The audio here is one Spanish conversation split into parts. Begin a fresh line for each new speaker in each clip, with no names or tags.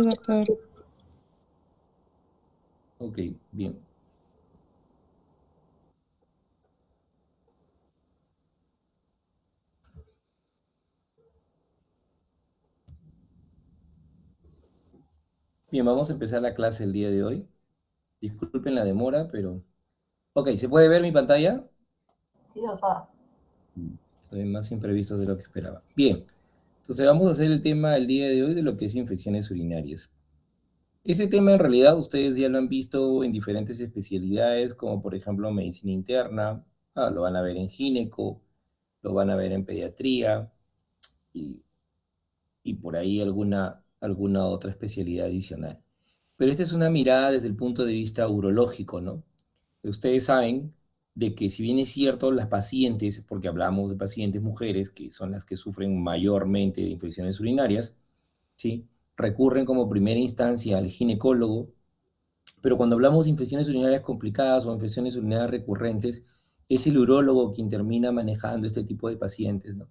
doctor.
Ok, bien. Bien, vamos a empezar la clase el día de hoy. Disculpen la demora, pero... Ok, ¿se puede ver mi pantalla?
Sí, doctor.
Soy más imprevisto de lo que esperaba. Bien, entonces vamos a hacer el tema el día de hoy de lo que es infecciones urinarias. Este tema en realidad ustedes ya lo han visto en diferentes especialidades, como por ejemplo medicina interna, lo van a ver en gineco, lo van a ver en pediatría y, y por ahí alguna otra especialidad adicional. Pero esta es una mirada desde el punto de vista urológico, ¿no? Ustedes saben de que si bien es cierto, las pacientes, porque hablamos de pacientes mujeres, que son las que sufren mayormente de infecciones urinarias, ¿sí? Recurren como primera instancia al ginecólogo, pero cuando hablamos de infecciones urinarias complicadas o infecciones urinarias recurrentes, es el urólogo quien termina manejando este tipo de pacientes, ¿no?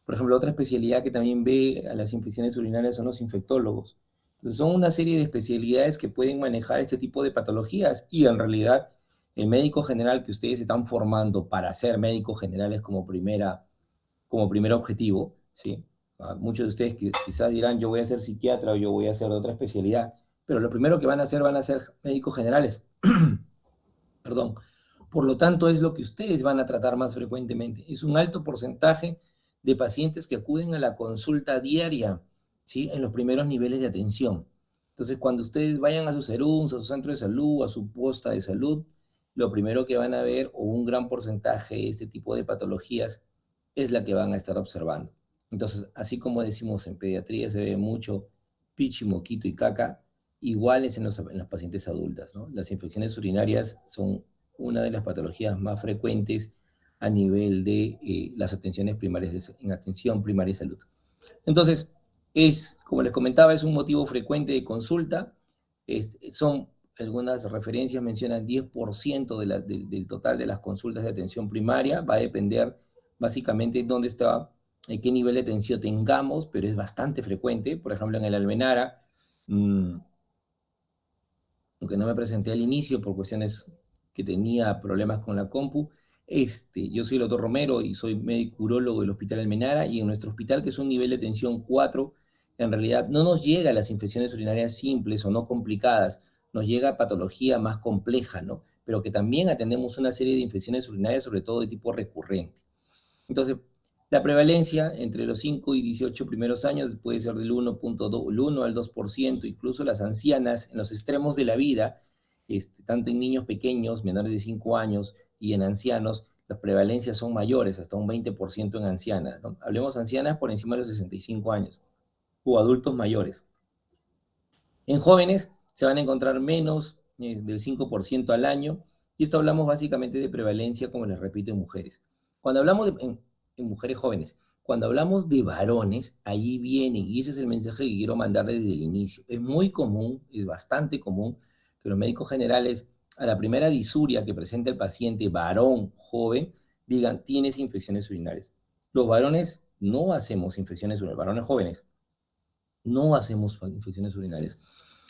Por ejemplo, otra especialidad que también ve a las infecciones urinarias son los infectólogos. Entonces, son una serie de especialidades que pueden manejar este tipo de patologías y en realidad el médico general que ustedes están formando para ser médicos generales como primer objetivo, ¿sí? Muchos de ustedes quizás dirán, yo voy a ser psiquiatra o yo voy a hacer otra especialidad, pero lo primero que van a ser médicos generales. Perdón. Por lo tanto, es lo que ustedes van a tratar más frecuentemente. Es un alto porcentaje de pacientes que acuden a la consulta diaria, ¿sí? En los primeros niveles de atención. Entonces, cuando ustedes vayan a sus serums, a su centro de salud, a su posta de salud, lo primero que van a ver, o un gran porcentaje de este tipo de patologías, es la que van a estar observando. Entonces, así como decimos en pediatría se ve mucho pichi, moquito y caca, iguales en las pacientes adultas, ¿no? Las infecciones urinarias son una de las patologías más frecuentes a nivel de las atenciones primarias, en atención primaria de salud. Entonces, como les comentaba, es un motivo frecuente de consulta. Son algunas referencias, mencionan 10% del total de las consultas de atención primaria. Va a depender básicamente dónde está, en qué nivel de atención tengamos, pero es bastante frecuente. Por ejemplo, en el Almenara, aunque no me presenté al inicio por cuestiones que tenía problemas con la compu, yo soy el doctor Romero y soy médico urólogo del Hospital Almenara, y en nuestro hospital, que es un nivel de atención 4, en realidad no nos llega a las infecciones urinarias simples o no complicadas, nos llega a patología más compleja, ¿no? Pero que también atendemos una serie de infecciones urinarias, sobre todo de tipo recurrente. Entonces, la prevalencia entre los 5 y 18 primeros años puede ser del 1.2, el 1 al 2%, incluso las ancianas en los extremos de la vida, tanto en niños pequeños, menores de 5 años, y en ancianos, las prevalencias son mayores, hasta un 20% en ancianas, ¿no? Hablemos ancianas por encima de los 65 años, o adultos mayores. En jóvenes se van a encontrar menos del 5% al año, y esto hablamos básicamente de prevalencia, como les repito, en mujeres. Cuando hablamos en mujeres jóvenes, cuando hablamos de varones, ahí vienen, y ese es el mensaje que quiero mandar desde el inicio. Es muy común, es bastante común, que los médicos generales, a la primera disuria que presenta el paciente varón joven, digan, tienes infecciones urinarias. Los varones no hacemos infecciones urinarias, varones jóvenes, no hacemos infecciones urinarias.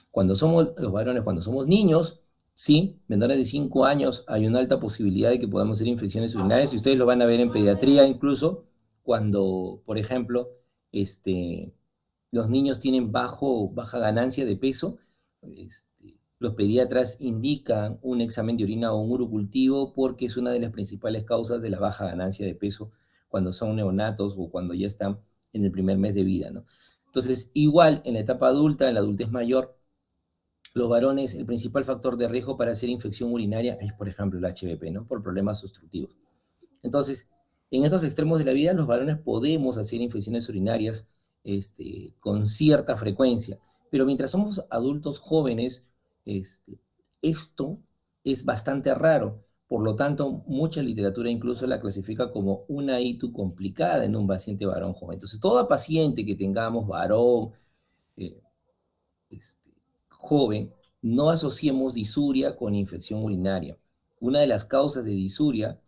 Cuando somos los varones, cuando somos niños, sí, menores de 5 años, hay una alta posibilidad de que podamos hacer infecciones urinarias, y ustedes lo van a ver en pediatría incluso, cuando, por ejemplo, los niños tienen baja ganancia de peso, los pediatras indican un examen de orina o un urocultivo, porque es una de las principales causas de la baja ganancia de peso cuando son neonatos o cuando ya están en el primer mes de vida, ¿no? Entonces, igual en la etapa adulta, en la adultez mayor, los varones, el principal factor de riesgo para hacer infección urinaria es, por ejemplo, el HBP, ¿no? Por problemas obstructivos. Entonces, en estos extremos de la vida, los varones podemos hacer infecciones urinarias con cierta frecuencia, pero mientras somos adultos jóvenes, esto es bastante raro. Por lo tanto, mucha literatura incluso la clasifica como una ITU complicada en un paciente varón joven. Entonces, todo paciente que tengamos varón, eh, joven, no asociemos disuria con infección urinaria. Una de las causas de disuria,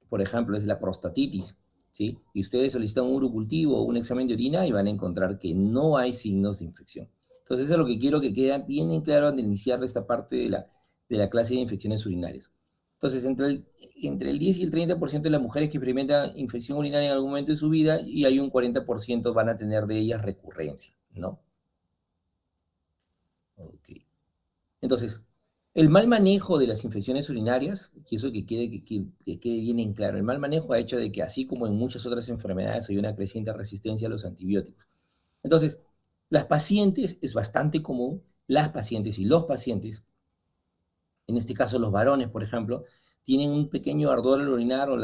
por ejemplo, es la prostatitis. ¿sí? Y ustedes solicitan un urocultivo o un examen de orina y van a encontrar que no hay signos de infección. Entonces, eso es lo que quiero que quede bien en claro al iniciar esta parte de la clase de infecciones urinarias. Entonces, entre el 10 y el 30% de las mujeres que experimentan infección urinaria en algún momento de su vida y hay un 40% van a tener de ellas recurrencia, ¿no? Ok. Entonces, el mal manejo de las infecciones urinarias, y eso que quede bien en claro, el mal manejo ha hecho de que así como en muchas otras enfermedades hay una creciente resistencia a los antibióticos. Entonces, las pacientes, es bastante común, las pacientes y los pacientes, en este caso los varones, por ejemplo, tienen un pequeño ardor al orinar o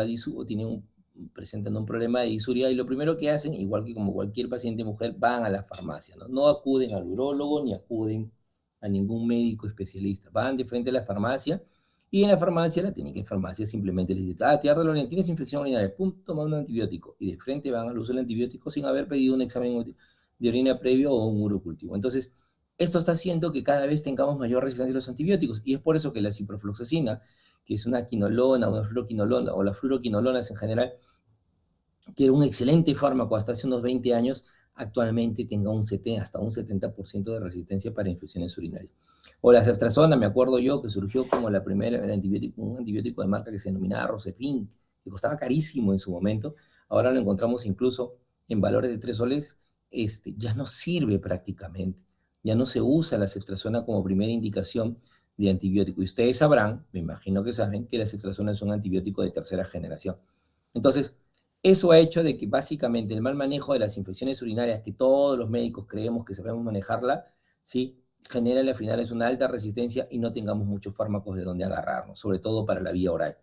presentan un problema de disuria y lo primero que hacen, igual que como cualquier paciente mujer, van a la farmacia, ¿no? No acuden al urólogo ni acuden a ningún médico especialista. Van de frente a la farmacia y en la farmacia, la técnica de farmacia simplemente les dice, te arde la orina, tienes infección urinaria, pum, toma un antibiótico. Y de frente van al uso del antibiótico sin haber pedido un examen de orina previo o un urocultivo. Entonces, esto está haciendo que cada vez tengamos mayor resistencia a los antibióticos y es por eso que la ciprofloxacina, que es una quinolona, una fluoroquinolona o las fluoroquinolonas en general, que era un excelente fármaco hasta hace unos 20 años, actualmente tenga hasta un 70% de resistencia para infecciones urinarias. O la ceftriaxona, me acuerdo yo, que surgió como la primera, un antibiótico de marca que se denominaba Rosefin, que costaba carísimo en su momento. Ahora lo encontramos incluso en valores de 3 soles, ya no sirve prácticamente. Ya no se usa la ceftriaxona como primera indicación de antibiótico. Y ustedes sabrán, me imagino que saben, que la ceftriaxona es un antibiótico de tercera generación. Entonces, eso ha hecho de que básicamente el mal manejo de las infecciones urinarias, que todos los médicos creemos que sabemos manejarla, ¿sí? Genera al final es una alta resistencia y no tengamos muchos fármacos de donde agarrarnos, sobre todo para la vía oral.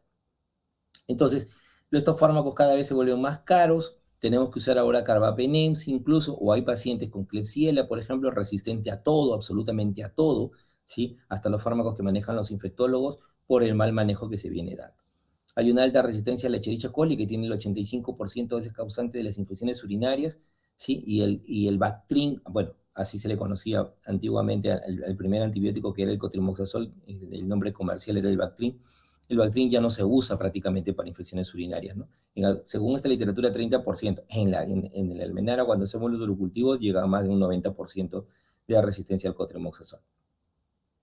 Entonces, estos fármacos cada vez se vuelven más caros, tenemos que usar ahora carbapenems incluso, o hay pacientes con Klebsiella, por ejemplo, resistente a todo, absolutamente a todo, ¿sí? Hasta los fármacos que manejan los infectólogos por el mal manejo que se viene dando. Hay una alta resistencia a la Escherichia coli, que tiene el 85% de causante de las infecciones urinarias, ¿sí? Y el Bactrim, bueno, así se le conocía antiguamente al primer antibiótico, que era el cotrimoxazol, el nombre comercial era el Bactrim. El Bactrim ya no se usa prácticamente para infecciones urinarias, ¿no? Según esta literatura, 30%. En el almenara, cuando hacemos los urocultivos, llega a más de un 90% de resistencia al cotrimoxazol.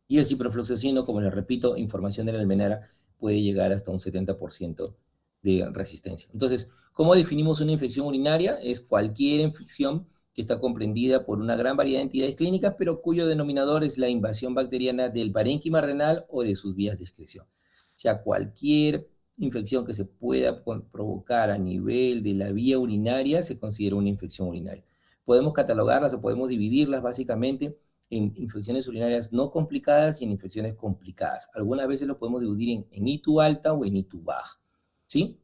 Y el ciprofloxacino, como les repito, información de la almenara, puede llegar hasta un 70% de resistencia. Entonces, ¿cómo definimos una infección urinaria? Es cualquier infección que está comprendida por una gran variedad de entidades clínicas, pero cuyo denominador es la invasión bacteriana del parénquima renal o de sus vías de excreción. O sea, cualquier infección que se pueda provocar a nivel de la vía urinaria se considera una infección urinaria. Podemos catalogarlas o podemos dividirlas básicamente en infecciones urinarias no complicadas y en infecciones complicadas. Algunas veces lo podemos dividir en ITU alta o en ITU baja, ¿sí?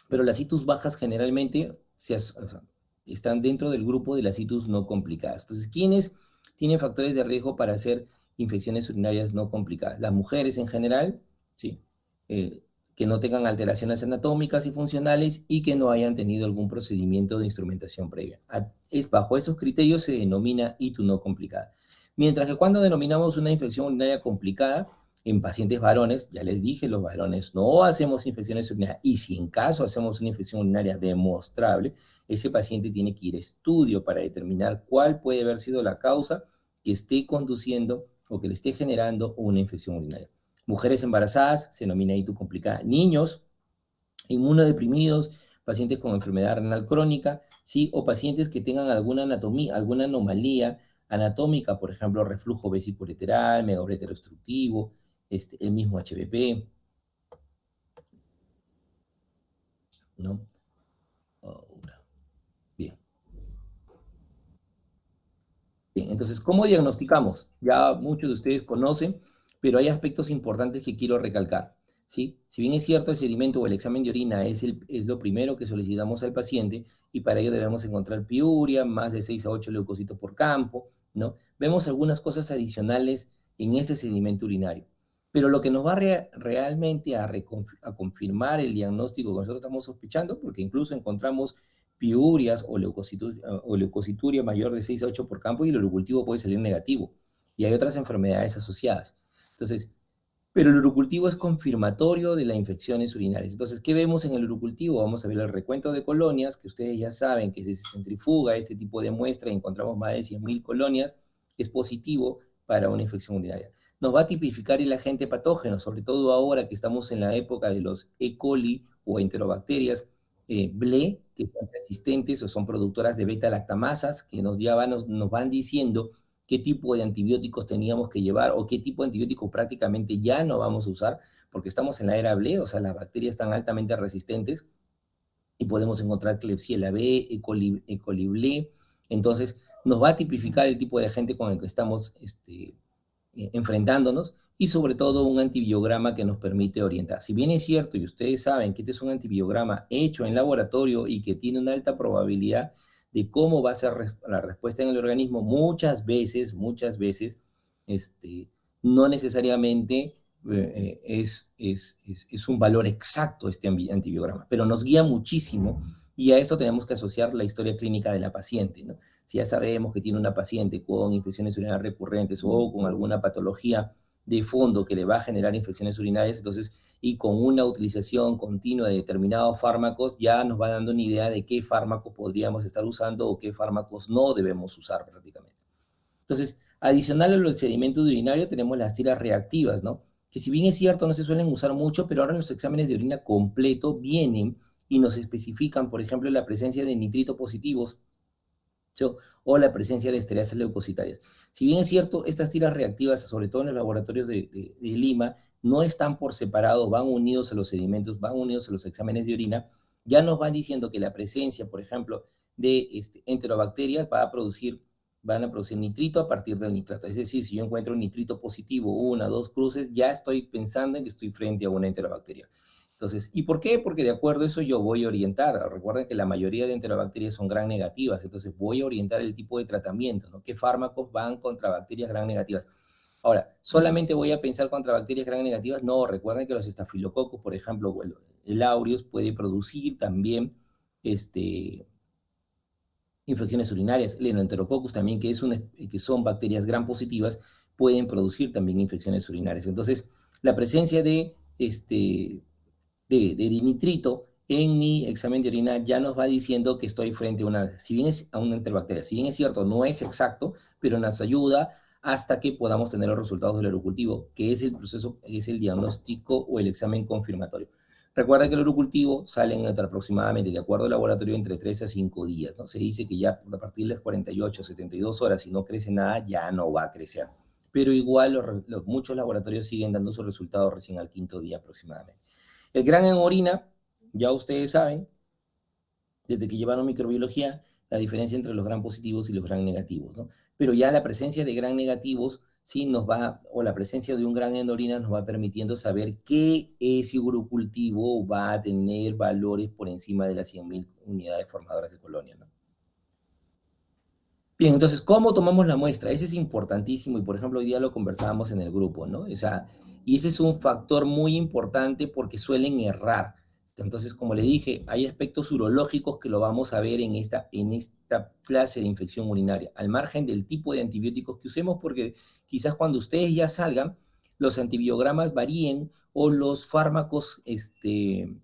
Pero las ITUs bajas generalmente están dentro del grupo de las ITUs no complicadas. Entonces, ¿quiénes tienen factores de riesgo para hacer infecciones urinarias no complicadas? Las mujeres en general, ¿sí? Que no tengan alteraciones anatómicas y funcionales y que no hayan tenido algún procedimiento de instrumentación previa. Bajo esos criterios se denomina ITU no complicada. Mientras que cuando denominamos una infección urinaria complicada, en pacientes varones, ya les dije, los varones no hacemos infecciones urinarias y si en caso hacemos una infección urinaria demostrable, ese paciente tiene que ir a estudio para determinar cuál puede haber sido la causa que esté conduciendo o que le esté generando una infección urinaria. Mujeres embarazadas, se denomina ITU complicada. Niños inmunodeprimidos, pacientes con enfermedad renal crónica, ¿sí? O pacientes que tengan alguna anatomía, alguna anomalía anatómica, por ejemplo, reflujo vesicoureteral, megauretero obstructivo, el mismo HBP, ¿no? Ahora, bien. Bien, entonces, ¿cómo diagnosticamos? Ya muchos de ustedes conocen, pero hay aspectos importantes que quiero recalcar, ¿sí? Si bien es cierto, el sedimento o el examen de orina es lo primero que solicitamos al paciente y para ello debemos encontrar piuria, más de 6 a 8 leucocitos por campo, ¿no? Vemos algunas cosas adicionales en este sedimento urinario. Pero lo que nos va realmente a confirmar el diagnóstico que nosotros estamos sospechando, porque incluso encontramos piurias o leucocituria mayor de 6 a 8 por campo y el urocultivo puede salir negativo. Y hay otras enfermedades asociadas. Entonces, Pero el urocultivo es confirmatorio de las infecciones urinarias. Entonces, ¿qué vemos en el urocultivo? Vamos a ver el recuento de colonias, que ustedes ya saben que si se centrifuga este tipo de muestra y encontramos más de 100.000 colonias, es positivo para una infección urinaria. Nos va a tipificar el agente patógeno, sobre todo ahora que estamos en la época de los E. coli o enterobacterias BLE, que son resistentes o son productoras de beta-lactamasas, que nos van diciendo qué tipo de antibióticos teníamos que llevar o qué tipo de antibióticos prácticamente ya no vamos a usar, porque estamos en la era BLE, o sea, las bacterias están altamente resistentes y podemos encontrar Klebsiella B, E. coli BLE. Entonces, nos va a tipificar el tipo de agente con el que estamos enfrentándonos y sobre todo un antibiograma que nos permite orientar. Si bien es cierto y ustedes saben que este es un antibiograma hecho en laboratorio y que tiene una alta probabilidad de cómo va a ser la respuesta en el organismo, muchas veces, no necesariamente es un valor exacto este antibiograma, pero nos guía muchísimo y a esto tenemos que asociar la historia clínica de la paciente, ¿no? Si ya sabemos que tiene una paciente con infecciones urinarias recurrentes o con alguna patología de fondo que le va a generar infecciones urinarias, entonces, y con una utilización continua de determinados fármacos, ya nos va dando una idea de qué fármacos podríamos estar usando o qué fármacos no debemos usar prácticamente. Entonces, adicional al sedimento urinario, tenemos las tiras reactivas, ¿no? Que si bien es cierto, no se suelen usar mucho, pero ahora en los exámenes de orina completo vienen y nos especifican, por ejemplo, la presencia de nitrito positivos, ¿sí? O la presencia de estereasas leucocitarias. Si bien es cierto, estas tiras reactivas, sobre todo en los laboratorios de Lima, no están por separado, van unidos a los sedimentos, van unidos a los exámenes de orina, ya nos van diciendo que la presencia, por ejemplo, de enterobacterias van a producir nitrito a partir del nitrato. Es decir, si yo encuentro un nitrito positivo, una, dos cruces, ya estoy pensando en que estoy frente a una enterobacteria. Entonces, ¿y por qué? Porque de acuerdo a eso yo voy a orientar. Recuerden que la mayoría de enterobacterias son gram negativas, entonces voy a orientar el tipo de tratamiento, ¿no? ¿Qué fármacos van contra bacterias gram negativas? Ahora, ¿solamente voy a pensar contra bacterias gram negativas? No, recuerden que los estafilococos, por ejemplo, bueno, el aureus puede producir también infecciones urinarias. El Enterococcus también, que son bacterias gram positivas, pueden producir también infecciones urinarias. Entonces, la presencia de nitrito en mi examen de orina ya nos va diciendo que estoy frente a si bien es a una enterobacteria, si bien es cierto, no es exacto, pero nos ayuda hasta que podamos tener los resultados del urocultivo, que es el proceso, es el diagnóstico o el examen confirmatorio. Recuerda que el urocultivo sale en aproximadamente, de acuerdo al laboratorio, entre 3 a 5 días, ¿no? Se dice que ya a partir de las 48, 72 horas, si no crece nada, ya no va a crecer. Pero igual muchos laboratorios siguen dando sus resultados recién al quinto día aproximadamente. El gran en orina, ya ustedes saben, desde que llevaron microbiología, la diferencia entre los gran positivos y los gran negativos, ¿no? Pero ya la presencia de gran negativos, sí o la presencia de un gran en orina nos va permitiendo saber qué ese urocultivo va a tener valores por encima de las 100.000 unidades formadoras de colonia, ¿no? Bien, entonces, ¿cómo tomamos la muestra? Ese es importantísimo y, por ejemplo, hoy día lo conversábamos en el grupo, ¿no? O sea, y ese es un factor muy importante porque suelen errar. Entonces, como le dije, hay aspectos urológicos que lo vamos a ver en esta clase de infección urinaria, al margen del tipo de antibióticos que usemos, porque quizás cuando ustedes ya salgan, los antibiogramas varíen o los fármacos, eh,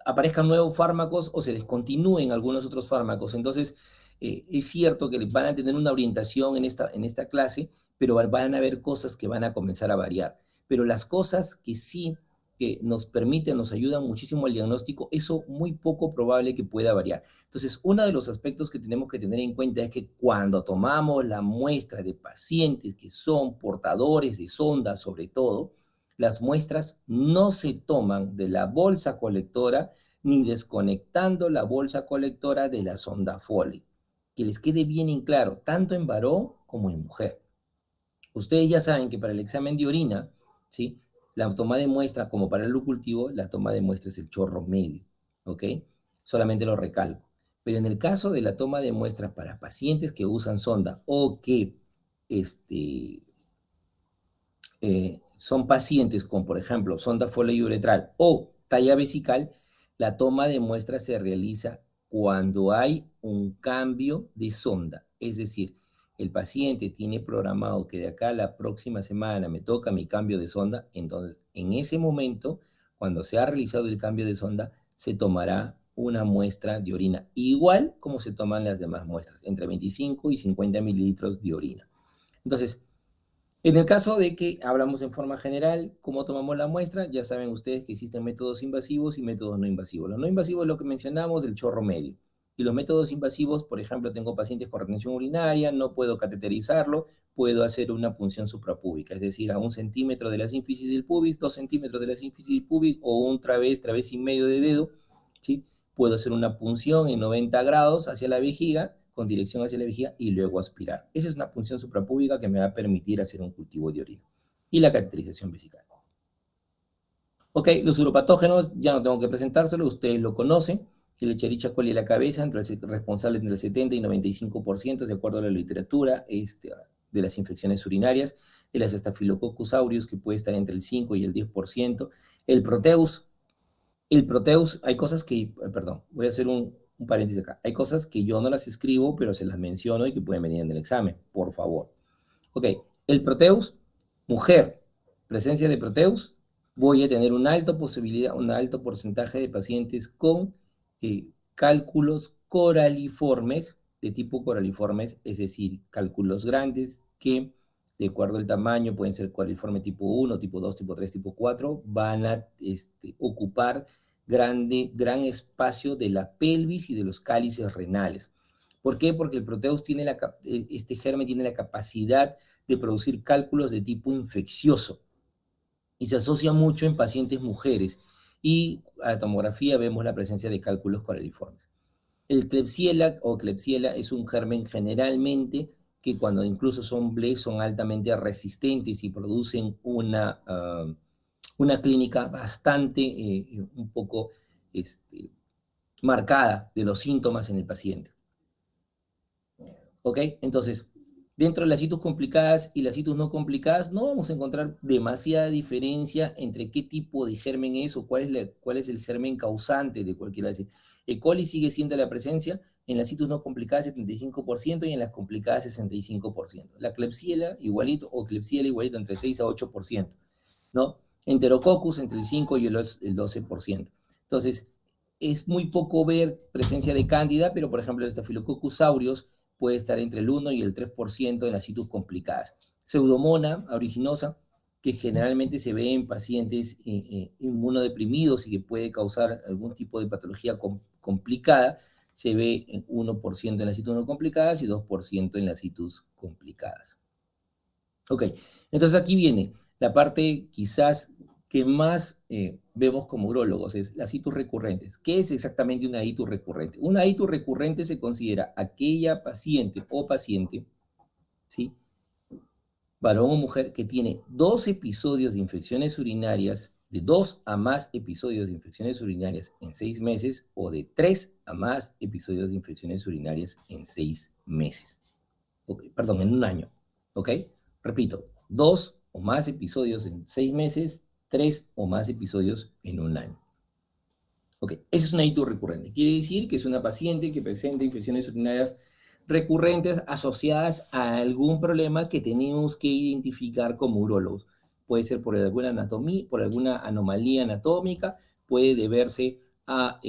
aparezcan nuevos fármacos o se descontinúen algunos otros fármacos. Entonces, es cierto que van a tener una orientación en esta clase, pero van a haber cosas que van a comenzar a variar. Pero las cosas que sí que nos permiten, nos ayudan muchísimo al diagnóstico, eso muy poco probable que pueda variar. Entonces, uno de los aspectos que tenemos que tener en cuenta es que cuando tomamos la muestra de pacientes que son portadores de sonda, sobre todo, las muestras no se toman de la bolsa colectora ni desconectando la bolsa colectora de la sonda Foley. Que les quede bien en claro, tanto en varón como en mujer. Ustedes ya saben que para el examen de orina, ¿sí? La toma de muestra, como para el cultivo, la toma de muestra es el chorro medio, ¿ok? Solamente lo recalco. Pero en el caso de la toma de muestras para pacientes que usan sonda o que este, son pacientes con, por ejemplo, sonda foliouretral o talla vesical, la toma de muestras se realiza cuando hay un cambio de sonda. Es decir, el paciente tiene programado que de acá a la próxima semana me toca mi cambio de sonda, entonces en ese momento, cuando se ha realizado el cambio de sonda, se tomará una muestra de orina, igual como se toman las demás muestras, entre 25 y 50 mililitros de orina. Entonces, en el caso de que hablamos en forma general, cómo tomamos la muestra, ya saben ustedes que existen métodos invasivos y métodos no invasivos. Los no invasivos es lo que mencionamos del chorro medio. Y los métodos invasivos, por ejemplo, tengo pacientes con retención urinaria, no puedo cateterizarlo, puedo hacer una punción suprapúbica, es decir, a 1 centímetro de la sínfisis del pubis, 2 centímetros de la sínfisis del pubis o un través y medio de dedo, ¿sí? Puedo hacer una punción en 90 grados hacia la vejiga, con dirección hacia la vejiga y luego aspirar. Esa es una punción suprapúbica que me va a permitir hacer un cultivo de orina. Y la cateterización vesical. Ok, los uropatógenos ya no tengo que presentárselo, ustedes lo conocen. El Escherichia coli de la cabeza, responsable entre el 70 y 95%, de acuerdo a la literatura, de las infecciones urinarias. El Staphylococcus aureus, que puede estar entre el 5 y el 10%. El Proteus, hay cosas que, perdón, voy a hacer un paréntesis acá. Hay cosas que yo no las escribo, pero se las menciono y que pueden venir en el examen, por favor. Ok, el Proteus, mujer, presencia de Proteus, voy a tener una alta posibilidad, un alto porcentaje de pacientes con cálculos coraliformes, de tipo coraliformes, es decir, cálculos grandes que, de acuerdo al tamaño, pueden ser coraliforme tipo 1, tipo 2, tipo 3, tipo 4, van a ocupar gran espacio de la pelvis y de los cálices renales. ¿Por qué? Porque el Proteus tiene este germen tiene la capacidad de producir cálculos de tipo infeccioso y se asocia mucho en pacientes mujeres y a la tomografía vemos la presencia de cálculos coraliformes. El Klebsiella o Klebsiella es un germen generalmente que cuando incluso son BLE son altamente resistentes y producen una clínica bastante, un poco marcada de los síntomas en el paciente. ¿Ok? Entonces, dentro de las citus complicadas y las citus no complicadas, no vamos a encontrar demasiada diferencia entre qué tipo de germen es o cuál es el germen causante de cualquiera de esas. E. coli sigue siendo la presencia en las citus no complicadas 75% y en las complicadas 65%. La Klebsiella igualito o Klebsiella igualito entre 6 a 8%, ¿no? Enterococcus entre el 5 y el 12%. Entonces, es muy poco ver presencia de cándida, pero por ejemplo el Staphylococcus aureus puede estar entre el 1 y el 3% en las citus complicadas. Pseudomonas aeruginosa, que generalmente se ve en pacientes inmunodeprimidos y que puede causar algún tipo de patología complicada, se ve en 1% en las citus no complicadas y 2% en las citus complicadas. Ok, entonces aquí viene la parte quizás que más vemos como urólogos, es las itus recurrentes. ¿Qué es exactamente una itus recurrente? Una itus recurrente se considera aquella paciente o paciente, ¿sí?, varón o mujer, que tiene 2 episodios de infecciones urinarias, de 2 a más episodios de infecciones urinarias en 6 meses o de 3 a más episodios de infecciones urinarias en 6 meses. Okay, perdón, en un año. ¿Ok? Repito, 2 o más episodios en 6 meses, 3 o más episodios en un año. Ok, esa es una itus recurrente. Quiere decir que es una paciente que presenta infecciones urinarias recurrentes asociadas a algún problema que tenemos que identificar como urólogos. Puede ser por alguna anatomía, por alguna anomalía anatómica, puede deberse a,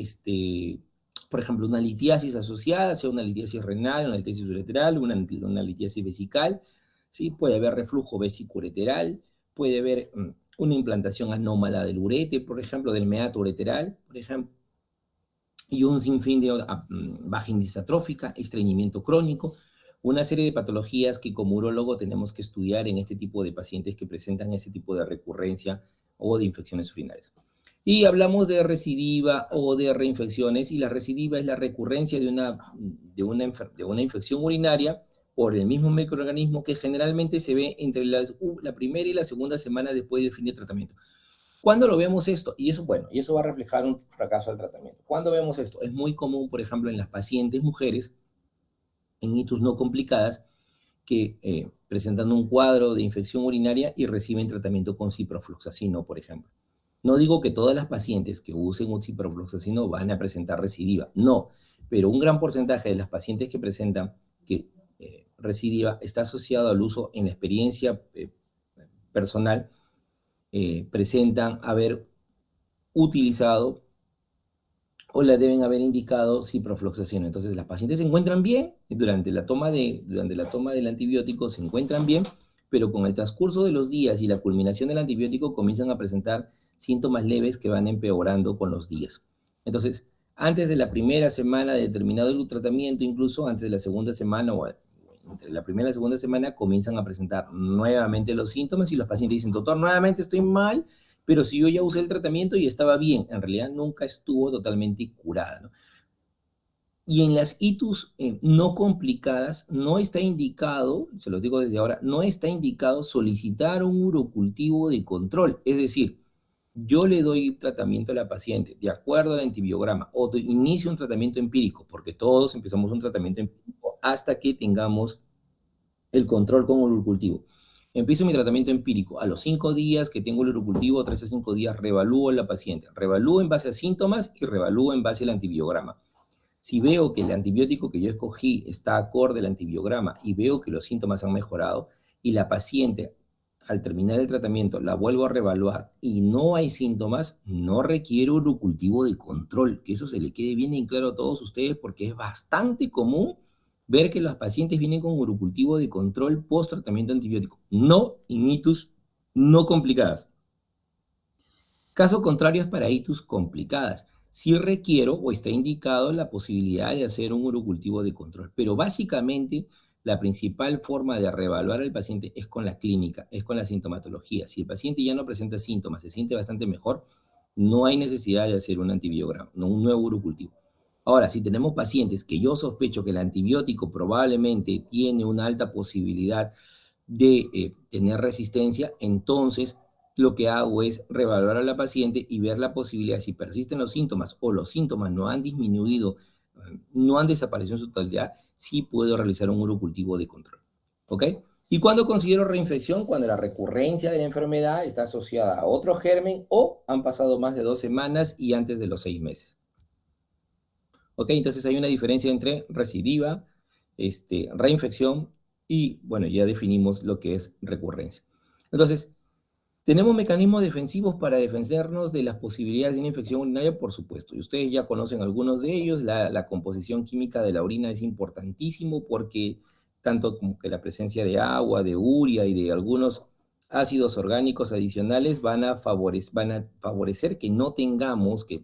por ejemplo, una litiasis asociada, sea una litiasis renal, una litiasis ureteral, una litiasis vesical, ¿sí? Puede haber reflujo vesicureteral, puede haber una implantación anómala del urete, por ejemplo, del meato ureteral, por ejemplo, y un sinfín de vaginitis atrófica, estreñimiento crónico, una serie de patologías que como urólogo tenemos que estudiar en este tipo de pacientes que presentan ese tipo de recurrencia o de infecciones urinarias. Y hablamos de recidiva o de reinfecciones, y la recidiva es la recurrencia de una infección urinaria por el mismo microorganismo que generalmente se ve entre la primera y la segunda semana después del fin de tratamiento. ¿Cuándo lo vemos esto? Y eso, bueno, y eso va a reflejar un fracaso al tratamiento. ¿Cuándo vemos esto? Es muy común, por ejemplo, en las pacientes mujeres, en itus no complicadas, que presentan un cuadro de infección urinaria y reciben tratamiento con ciprofloxacino, por ejemplo. No digo que todas las pacientes que usen un ciprofloxacino van a presentar recidiva, no, pero un gran porcentaje de las pacientes que recidiva está asociado al uso en la experiencia personal, presentan haber utilizado o la deben haber indicado ciprofloxacino. Entonces, las pacientes se encuentran bien durante la toma del antibiótico, se encuentran bien, pero con el transcurso de los días y la culminación del antibiótico comienzan a presentar síntomas leves que van empeorando con los días. Entonces, antes de la primera semana de terminado el tratamiento, incluso antes de la segunda semana o entre la primera y la segunda semana, comienzan a presentar nuevamente los síntomas y los pacientes dicen, doctor, nuevamente estoy mal, pero si yo ya usé el tratamiento y estaba bien, en realidad nunca estuvo totalmente curada, ¿no? Y en las ITUS no complicadas no está indicado, se los digo desde ahora, no está indicado solicitar un urocultivo de control. Es decir, yo le doy tratamiento a la paciente de acuerdo al antibiograma o inicio un tratamiento empírico, porque todos empezamos un tratamiento empírico hasta que tengamos el control con el urocultivo. Empiezo mi tratamiento empírico. A los 5 días que tengo el urocultivo, 3 a 5 días, revalúo a la paciente. Revalúo en base a síntomas y revalúo en base al antibiograma. Si veo que el antibiótico que yo escogí está acorde al antibiograma y veo que los síntomas han mejorado y la paciente al terminar el tratamiento la vuelvo a reevaluar y no hay síntomas, no requiero urocultivo de control. Que eso se le quede bien en claro a todos ustedes porque es bastante común ver que los pacientes vienen con urocultivo de control post tratamiento antibiótico. No in itus no complicadas. Caso contrario es para itus complicadas. Sí requiero o está indicado la posibilidad de hacer un urocultivo de control, pero básicamente la principal forma de reevaluar al paciente es con la clínica, es con la sintomatología. Si el paciente ya no presenta síntomas, se siente bastante mejor, no hay necesidad de hacer un antibiograma, no un nuevo urocultivo. Ahora, si tenemos pacientes que yo sospecho que el antibiótico probablemente tiene una alta posibilidad de tener resistencia, entonces lo que hago es reevaluar a la paciente y ver la posibilidad, si persisten los síntomas o los síntomas no han disminuido, no han desaparecido en su totalidad, sí puedo realizar un urocultivo de control. ¿Ok? ¿Y cuándo considero reinfección? Cuando la recurrencia de la enfermedad está asociada a otro germen o han pasado más de 2 semanas y antes de los 6 meses. ¿Ok? Entonces hay una diferencia entre recidiva, reinfección y, bueno, ya definimos lo que es recurrencia. Entonces, ¿tenemos mecanismos defensivos para defendernos de las posibilidades de una infección urinaria? Por supuesto, y ustedes ya conocen algunos de ellos. La composición química de la orina es importantísimo porque tanto como que la presencia de agua, de urea y de algunos ácidos orgánicos adicionales van a favorecer que no tengamos, que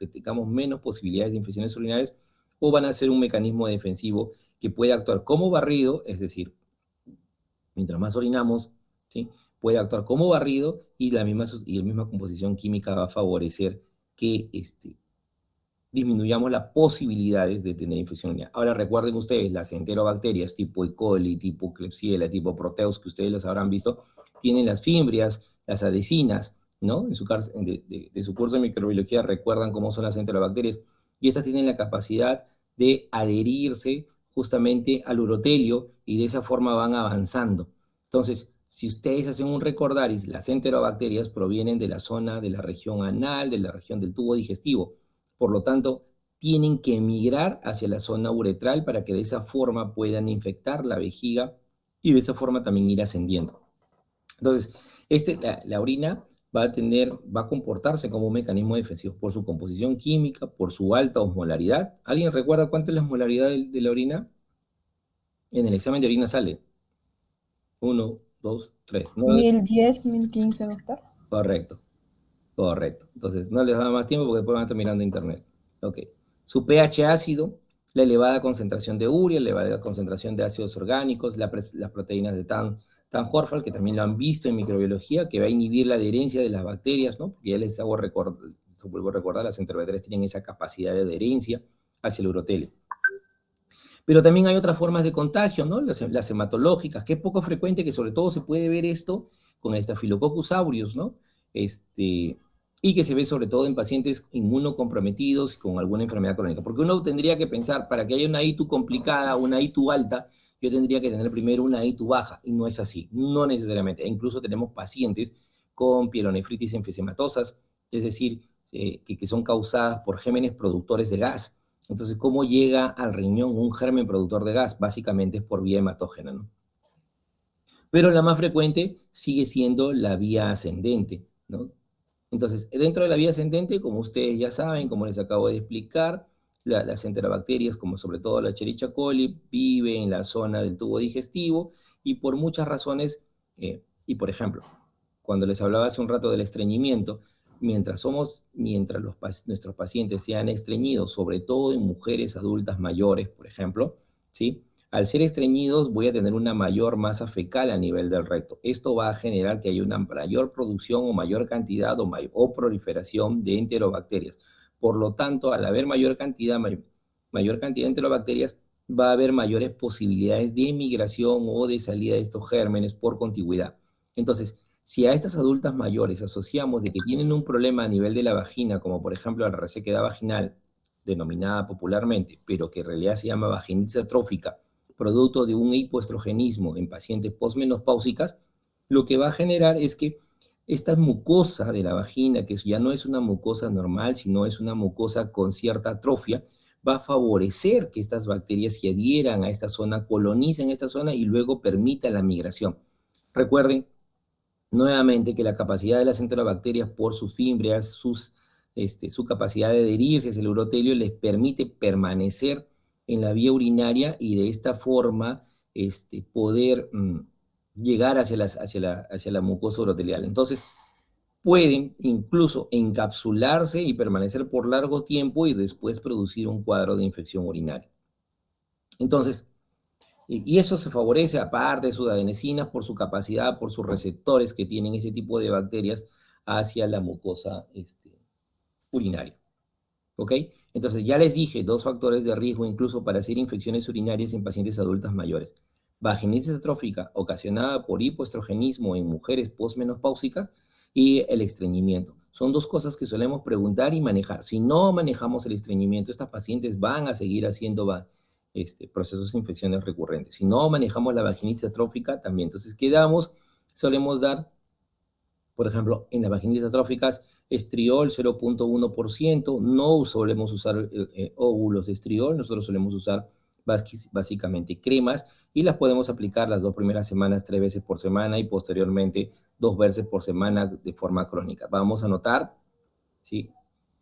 tengamos menos posibilidades de infecciones urinarias o van a ser un mecanismo defensivo que puede actuar como barrido, es decir, mientras más orinamos, ¿sí?, puede actuar como barrido y la misma composición química va a favorecer que disminuyamos las posibilidades de tener infección urinaria. Ahora recuerden ustedes, las enterobacterias tipo E. coli, tipo Klebsiella, tipo Proteus, que ustedes las habrán visto, tienen las fimbrias, las adhesinas, ¿no? De su curso de microbiología recuerdan cómo son las enterobacterias y estas tienen la capacidad de adherirse justamente al urotelio y de esa forma van avanzando. Entonces, si ustedes hacen un recordaris, las enterobacterias provienen de la zona de la región anal, de la región del tubo digestivo. Por lo tanto, tienen que emigrar hacia la zona uretral para que de esa forma puedan infectar la vejiga y de esa forma también ir ascendiendo. Entonces, la orina va a comportarse como un mecanismo defensivo por su composición química, por su alta osmolaridad. ¿Alguien recuerda cuánto es la osmolaridad de la orina? En el examen de orina sale 1, 2, 3, 9.
1010, 1015, doctor.
Correcto, correcto. Entonces, no les da más tiempo porque después van a estar mirando internet. Ok. Su pH ácido, la elevada concentración de urea, la elevada concentración de ácidos orgánicos, las proteínas de Tan-Horfeld, que también lo han visto en microbiología, que va a inhibir la adherencia de las bacterias, ¿no? Porque ya vuelvo a recordar, las enterobacterias tienen esa capacidad de adherencia hacia el urotelio. Pero también hay otras formas de contagio, ¿no? Las hematológicas, que es poco frecuente, que sobre todo se puede ver esto con el Staphylococcus aureus, ¿no? Y que se ve sobre todo en pacientes inmunocomprometidos y con alguna enfermedad crónica. Porque uno tendría que pensar, para que haya una ITU complicada, una ITU alta, yo tendría que tener primero una ITU baja, y no es así, no necesariamente. E incluso tenemos pacientes con pielonefritis enfisematosas, es decir, que son causadas por gérmenes productores de gas. Entonces, ¿cómo llega al riñón un germen productor de gas? Básicamente es por vía hematógena, ¿no? Pero la más frecuente sigue siendo la vía ascendente, ¿no? Entonces, dentro de la vía ascendente, como ustedes ya saben, como les acabo de explicar, las enterobacterias, como sobre todo la Escherichia coli, vive en la zona del tubo digestivo y por muchas razones, y por ejemplo, cuando les hablaba hace un rato del estreñimiento, mientras nuestros pacientes sean estreñidos, sobre todo en mujeres adultas mayores, por ejemplo, ¿sí? Al ser estreñidos voy a tener una mayor masa fecal a nivel del recto. Esto va a generar que haya una mayor producción o mayor cantidad o proliferación de enterobacterias. Por lo tanto, al haber mayor cantidad de enterobacterias, va a haber mayores posibilidades de migración o de salida de estos gérmenes por contigüidad. Entonces, si a estas adultas mayores asociamos de que tienen un problema a nivel de la vagina, como por ejemplo la resequedad vaginal, denominada popularmente, pero que en realidad se llama vaginitis atrófica, producto de un hipoestrogenismo en pacientes posmenopáusicas, lo que va a generar es que esta mucosa de la vagina, que ya no es una mucosa normal, sino es una mucosa con cierta atrofia, va a favorecer que estas bacterias se adhieran a esta zona, colonicen esta zona y luego permitan la migración. Recuerden nuevamente que la capacidad de las enterobacterias por sus fimbrias, su capacidad de adherirse hacia el urotelio les permite permanecer en la vía urinaria y de esta forma poder llegar hacia la mucosa urotelial. Entonces, pueden incluso encapsularse y permanecer por largo tiempo y después producir un cuadro de infección urinaria. Entonces, y eso se favorece, aparte de sus adenesinas, por su capacidad, por sus receptores que tienen ese tipo de bacterias hacia la mucosa urinaria. ¿Ok? Entonces, ya les dije, dos factores de riesgo incluso para hacer infecciones urinarias en pacientes adultas mayores. Vaginitis atrófica ocasionada por hipoestrogenismo en mujeres posmenopáusicas y el estreñimiento. Son dos cosas que solemos preguntar y manejar. Si no manejamos el estreñimiento, estas pacientes van a seguir haciendo procesos de infecciones recurrentes. Si no manejamos la vaginitis atrófica, también. Entonces, solemos dar, por ejemplo, en las vaginitis atróficas, estriol 0.1%, no solemos usar óvulos de estriol, nosotros solemos usar básicamente cremas y las podemos aplicar las 2 primeras semanas 3 veces por semana y posteriormente 2 veces por semana de forma crónica. Vamos a notar, ¿sí?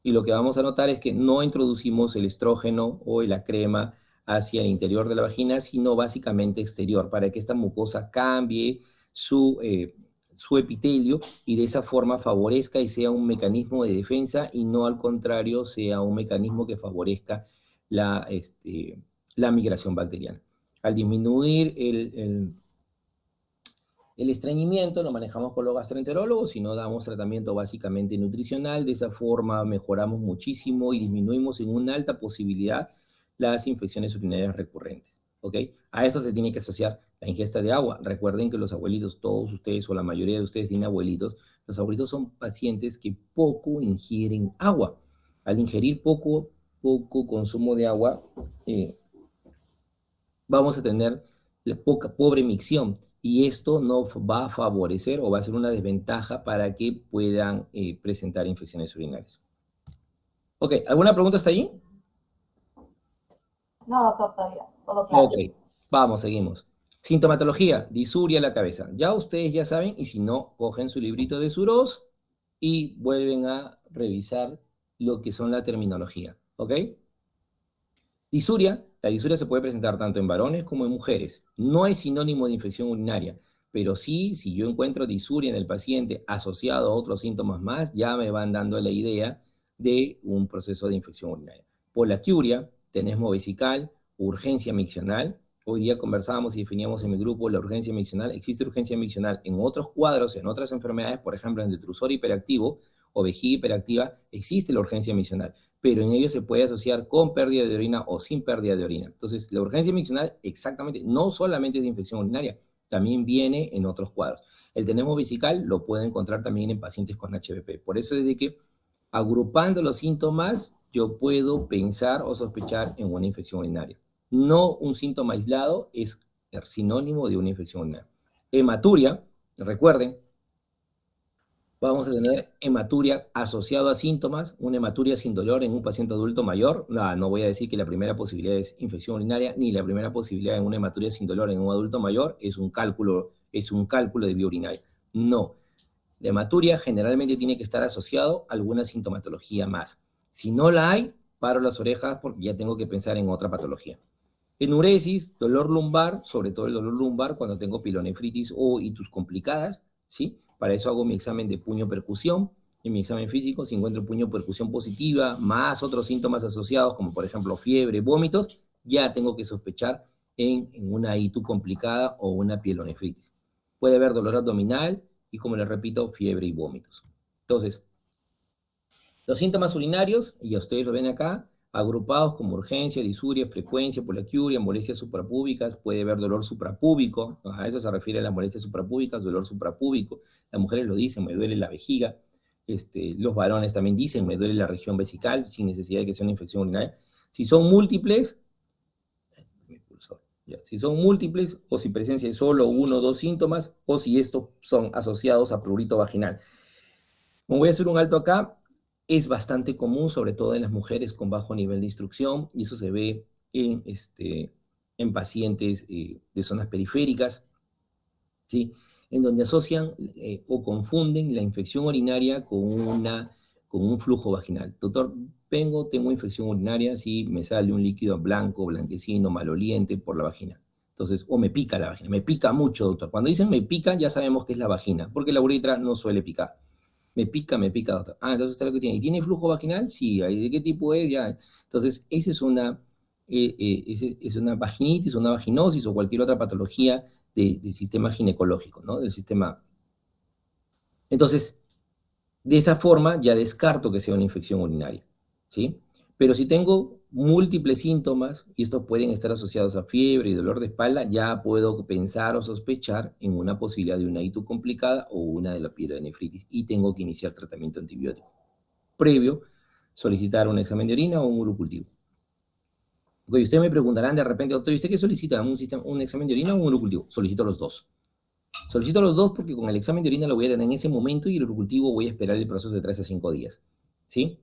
Y lo que vamos a notar es que no introducimos el estrógeno o la crema hacia el interior de la vagina, sino básicamente exterior, para que esta mucosa cambie su epitelio y de esa forma favorezca y sea un mecanismo de defensa y no al contrario sea un mecanismo que favorezca la migración bacteriana. Al disminuir el estreñimiento lo manejamos con los gastroenterólogos y no damos tratamiento básicamente nutricional. De esa forma mejoramos muchísimo y disminuimos en una alta posibilidad las infecciones urinarias recurrentes. ¿Ok? A esto se tiene que asociar la ingesta de agua. Recuerden que los abuelitos, todos ustedes o la mayoría de ustedes tienen abuelitos, los abuelitos son pacientes que poco ingieren agua. Al ingerir poco consumo de agua, vamos a tener pobre micción y esto no va a favorecer o va a ser una desventaja para que puedan presentar infecciones urinarias. Ok, ¿alguna pregunta hasta ahí?
No, doctor, todavía, todo claro.
Ok, vamos, seguimos. Sintomatología, disuria en la cabeza. Ya ustedes ya saben, y si no, cogen su librito de Suros y vuelven a revisar lo que son la terminología. ¿Ok? Disuria, la disuria se puede presentar tanto en varones como en mujeres. No es sinónimo de infección urinaria, pero sí, si yo encuentro disuria en el paciente asociado a otros síntomas más, ya me van dando la idea de un proceso de infección urinaria. Poliaquiuria, tenesmo vesical, urgencia miccional. Hoy día conversábamos y definíamos en mi grupo la urgencia miccional. Existe urgencia miccional en otros cuadros, en otras enfermedades, por ejemplo, en detrusor hiperactivo o vejiga hiperactiva, existe la urgencia miccional, pero en ello se puede asociar con pérdida de orina o sin pérdida de orina. Entonces, la urgencia miccional exactamente, no solamente es de infección urinaria, también viene en otros cuadros. El tenesmo vesical lo puede encontrar también en pacientes con HPP. Por eso es de que agrupando los síntomas, yo puedo pensar o sospechar en una infección urinaria. No un síntoma aislado es sinónimo de una infección urinaria. Hematuria, recuerden, Vamos a tener hematuria asociado a síntomas, una hematuria sin dolor en un paciente adulto mayor. No voy a decir que la primera posibilidad es infección urinaria, ni la primera posibilidad en una hematuria sin dolor en un adulto mayor es un cálculo de vía urinaria. No. La hematuria generalmente tiene que estar asociado a alguna sintomatología más. Si no la hay, paro las orejas porque ya tengo que pensar en otra patología. Enuresis, dolor lumbar, sobre todo el dolor lumbar cuando tengo pilonefritis o itus complicadas, ¿sí? Para eso hago mi examen de puño percusión. En mi examen físico, si encuentro puño percusión positiva, más otros síntomas asociados, como por ejemplo fiebre, vómitos, ya tengo que sospechar en una ITU complicada o una pielonefritis. Puede haber dolor abdominal y, como les repito, fiebre y vómitos. Entonces, los síntomas urinarios, y ustedes lo ven acá, agrupados como urgencia, disuria, frecuencia, poliaquiuria, molestias suprapúbicas, puede haber dolor suprapúbico, a eso se refiere a las molestias suprapúbicas, dolor suprapúbico, las mujeres lo dicen, me duele la vejiga, los varones también dicen, me duele la región vesical, sin necesidad de que sea una infección urinaria. Si son múltiples, o si presencia de solo uno o dos síntomas, o si estos son asociados a prurito vaginal. Me voy a hacer un alto acá. Es bastante común, sobre todo en las mujeres con bajo nivel de instrucción, y eso se ve en pacientes de zonas periféricas, ¿sí? En donde asocian o confunden la infección urinaria con un flujo vaginal. Doctor, tengo infección urinaria, sí, me sale un líquido blanco, blanquecino, maloliente por la vagina. Entonces, o me pica la vagina, me pica mucho, doctor. Cuando dicen me pica, ya sabemos que es la vagina, porque la uretra no suele picar. Me pica, doctor. Entonces usted lo que tiene. ¿Y tiene flujo vaginal? Sí. ¿De qué tipo es? Ya. Entonces, esa es una vaginitis, una vaginosis o cualquier otra patología del sistema ginecológico, ¿no? Del sistema. Entonces, de esa forma ya descarto que sea una infección urinaria, ¿sí? Pero si tengo múltiples síntomas, y estos pueden estar asociados a fiebre y dolor de espalda, ya puedo pensar o sospechar en una posibilidad de una ITU complicada o una de la pielonefritis, y tengo que iniciar tratamiento antibiótico. Previo, solicitar un examen de orina o un urocultivo. Porque ustedes me preguntarán de repente, doctor, ¿y usted qué solicita? ¿Un examen de orina o un urocultivo? Solicito los dos. Solicito los dos porque con el examen de orina lo voy a tener en ese momento y el urocultivo voy a esperar el proceso de 3 a 5 días, ¿sí?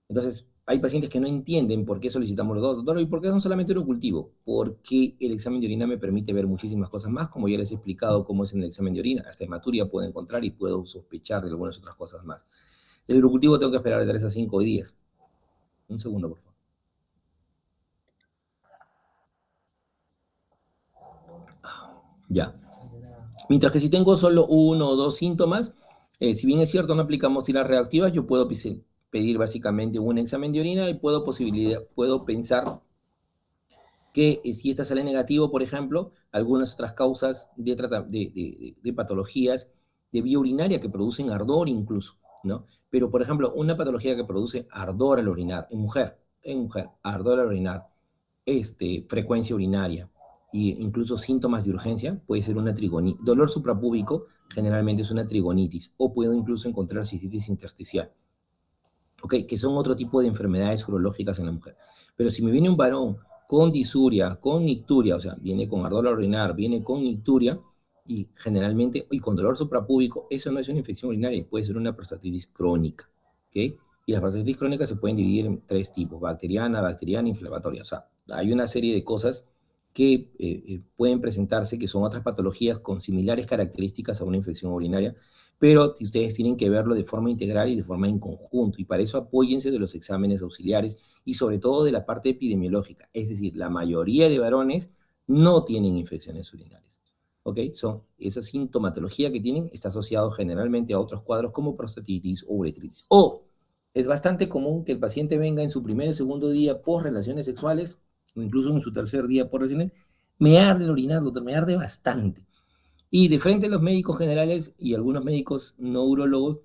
Entonces, hay pacientes que no entienden por qué solicitamos los dos. Doctor, ¿y por qué son solamente urocultivo? Porque el examen de orina me permite ver muchísimas cosas más, como ya les he explicado cómo es en el examen de orina. Hasta hematuria puedo encontrar y puedo sospechar de algunas otras cosas más. El urocultivo tengo que esperar de 3 a 5 días. Un segundo, por favor. Ya. Mientras que si tengo solo uno o dos síntomas, si bien es cierto no aplicamos tiras reactivas, yo puedo pedir básicamente un examen de orina y puedo pensar que si esta sale negativo, por ejemplo, algunas otras causas de patologías de vía urinaria que producen ardor incluso, ¿no? Pero, por ejemplo, una patología que produce ardor al orinar, en mujer, ardor al orinar, frecuencia urinaria, e incluso síntomas de urgencia, puede ser una trigonitis. Dolor suprapúbico generalmente es una trigonitis, o puedo incluso encontrar cistitis intersticial, ¿ok? Que son otro tipo de enfermedades urológicas en la mujer. Pero si me viene un varón con disuria, con nicturia, o sea, viene con ardor al orinar, viene con nicturia, y generalmente, y con dolor suprapúbico, eso no es una infección urinaria, puede ser una prostatitis crónica, ¿ok? Y las prostatitis crónicas se pueden dividir en 3 tipos, bacteriana, inflamatoria. O sea, hay una serie de cosas que pueden presentarse, que son otras patologías con similares características a una infección urinaria, pero ustedes tienen que verlo de forma integral y de forma en conjunto, y para eso apóyense de los exámenes auxiliares y sobre todo de la parte epidemiológica, es decir, la mayoría de varones no tienen infecciones urinarias, ¿ok? Esa sintomatología que tienen está asociado generalmente a otros cuadros como prostatitis o uretritis. O es bastante común que el paciente venga en su primer o segundo día post relaciones sexuales, o incluso en su tercer día post relaciones, me arde el orinar, doctor, me arde bastante. Y de frente a los médicos generales y algunos médicos no urólogos,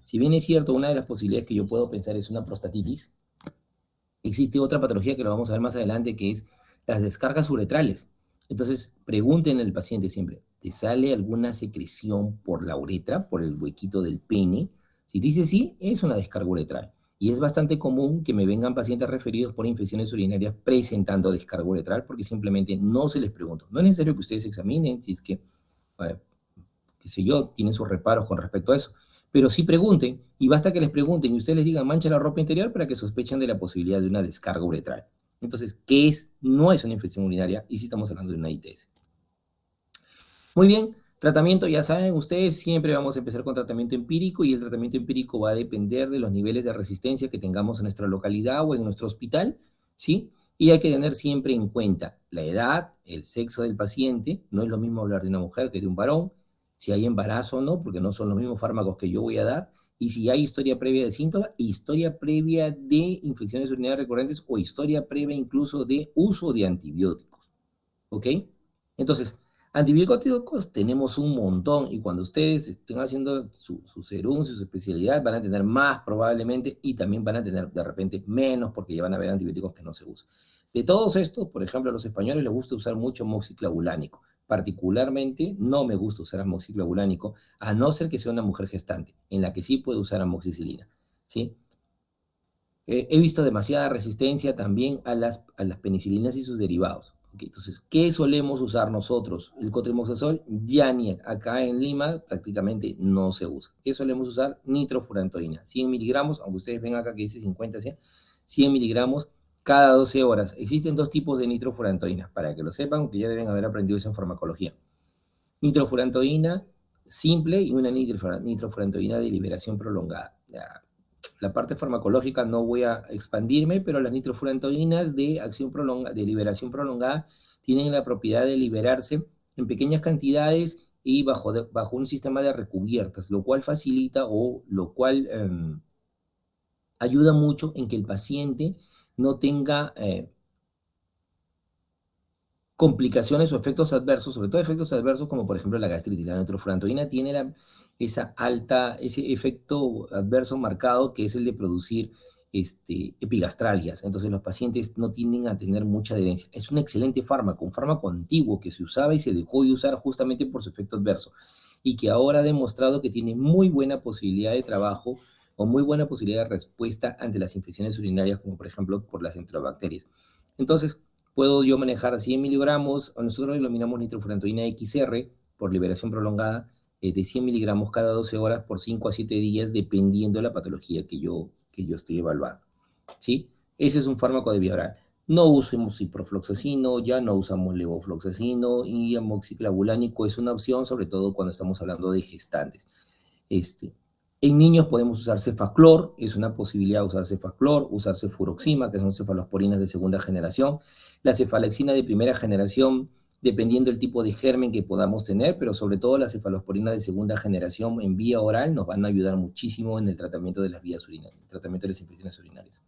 si bien es cierto, una de las posibilidades que yo puedo pensar es una prostatitis, existe otra patología que lo vamos a ver más adelante, que es las descargas uretrales. Entonces, pregunten al paciente siempre, ¿te sale alguna secreción por la uretra, por el huequito del pene? Si dice sí, es una descarga uretral. Y es bastante común que me vengan pacientes referidos por infecciones urinarias presentando descarga uretral porque simplemente no se les pregunta. No es necesario que ustedes examinen si es que qué sé yo, tienen sus reparos con respecto a eso. Pero sí pregunten, y basta que les pregunten y ustedes les digan mancha la ropa interior para que sospechen de la posibilidad de una descarga uretral. Entonces, ¿qué es? No es una infección urinaria y sí estamos hablando de una ITS. Muy bien, tratamiento, ya saben ustedes, siempre vamos a empezar con tratamiento empírico y el tratamiento empírico va a depender de los niveles de resistencia que tengamos en nuestra localidad o en nuestro hospital, ¿sí? Y hay que tener siempre en cuenta la edad, el sexo del paciente, no es lo mismo hablar de una mujer que de un varón, si hay embarazo o no, porque no son los mismos fármacos que yo voy a dar, y si hay historia previa de síntomas, historia previa de infecciones urinarias recurrentes o historia previa incluso de uso de antibióticos, ¿ok? Entonces, antibióticos tenemos un montón y cuando ustedes estén haciendo su serum, su especialidad, van a tener más probablemente y también van a tener de repente menos porque ya van a haber antibióticos que no se usan. De todos estos, por ejemplo, a los españoles les gusta usar mucho amoxiclavulánico. Particularmente no me gusta usar amoxiclavulánico, a no ser que sea una mujer gestante, en la que sí puedo usar amoxicilina, ¿sí? He visto demasiada resistencia también a las penicilinas y sus derivados. Okay, entonces, ¿qué solemos usar nosotros? El cotrimoxazol ya ni acá en Lima prácticamente no se usa. ¿Qué solemos usar? Nitrofurantoína, 100 miligramos, aunque ustedes ven acá que dice 50, 100 miligramos cada 12 horas. Existen dos tipos de nitrofurantoína, para que lo sepan, que ya deben haber aprendido eso en farmacología. Nitrofurantoína simple y una nitrofurantoína de liberación prolongada. La parte farmacológica no voy a expandirme, pero las nitrofurantoínas de de liberación prolongada tienen la propiedad de liberarse en pequeñas cantidades y bajo un sistema de recubiertas, lo cual facilita o lo cual ayuda mucho en que el paciente no tenga complicaciones o efectos adversos, sobre todo efectos adversos como por ejemplo la gastritis. La nitrofurantoína tiene ese efecto adverso marcado que es el de producir epigastralgias. Entonces los pacientes no tienden a tener mucha adherencia. Es un excelente fármaco, un fármaco antiguo que se usaba y se dejó de usar justamente por su efecto adverso y que ahora ha demostrado que tiene muy buena posibilidad de trabajo o muy buena posibilidad de respuesta ante las infecciones urinarias como por ejemplo por las enterobacterias. Entonces, puedo yo manejar 100 miligramos, nosotros denominamos nitrofurantoína XR por liberación prolongada de 100 miligramos cada 12 horas por 5 a 7 días, dependiendo de la patología que yo estoy evaluando, ¿sí? Ese es un fármaco de vía oral. No usamos ciprofloxacino, ya no usamos levofloxacino y amoxiclavulánico es una opción, sobre todo cuando estamos hablando de gestantes. En niños podemos usar cefaclor, es una posibilidad usar cefaclor, usar cefuroxima, que son cefalosporinas de segunda generación, la cefalexina de primera generación, dependiendo del tipo de germen que podamos tener, pero sobre todo las cefalosporinas de segunda generación en vía oral nos van a ayudar muchísimo en el tratamiento de las vías urinarias, el tratamiento de las infecciones urinarias.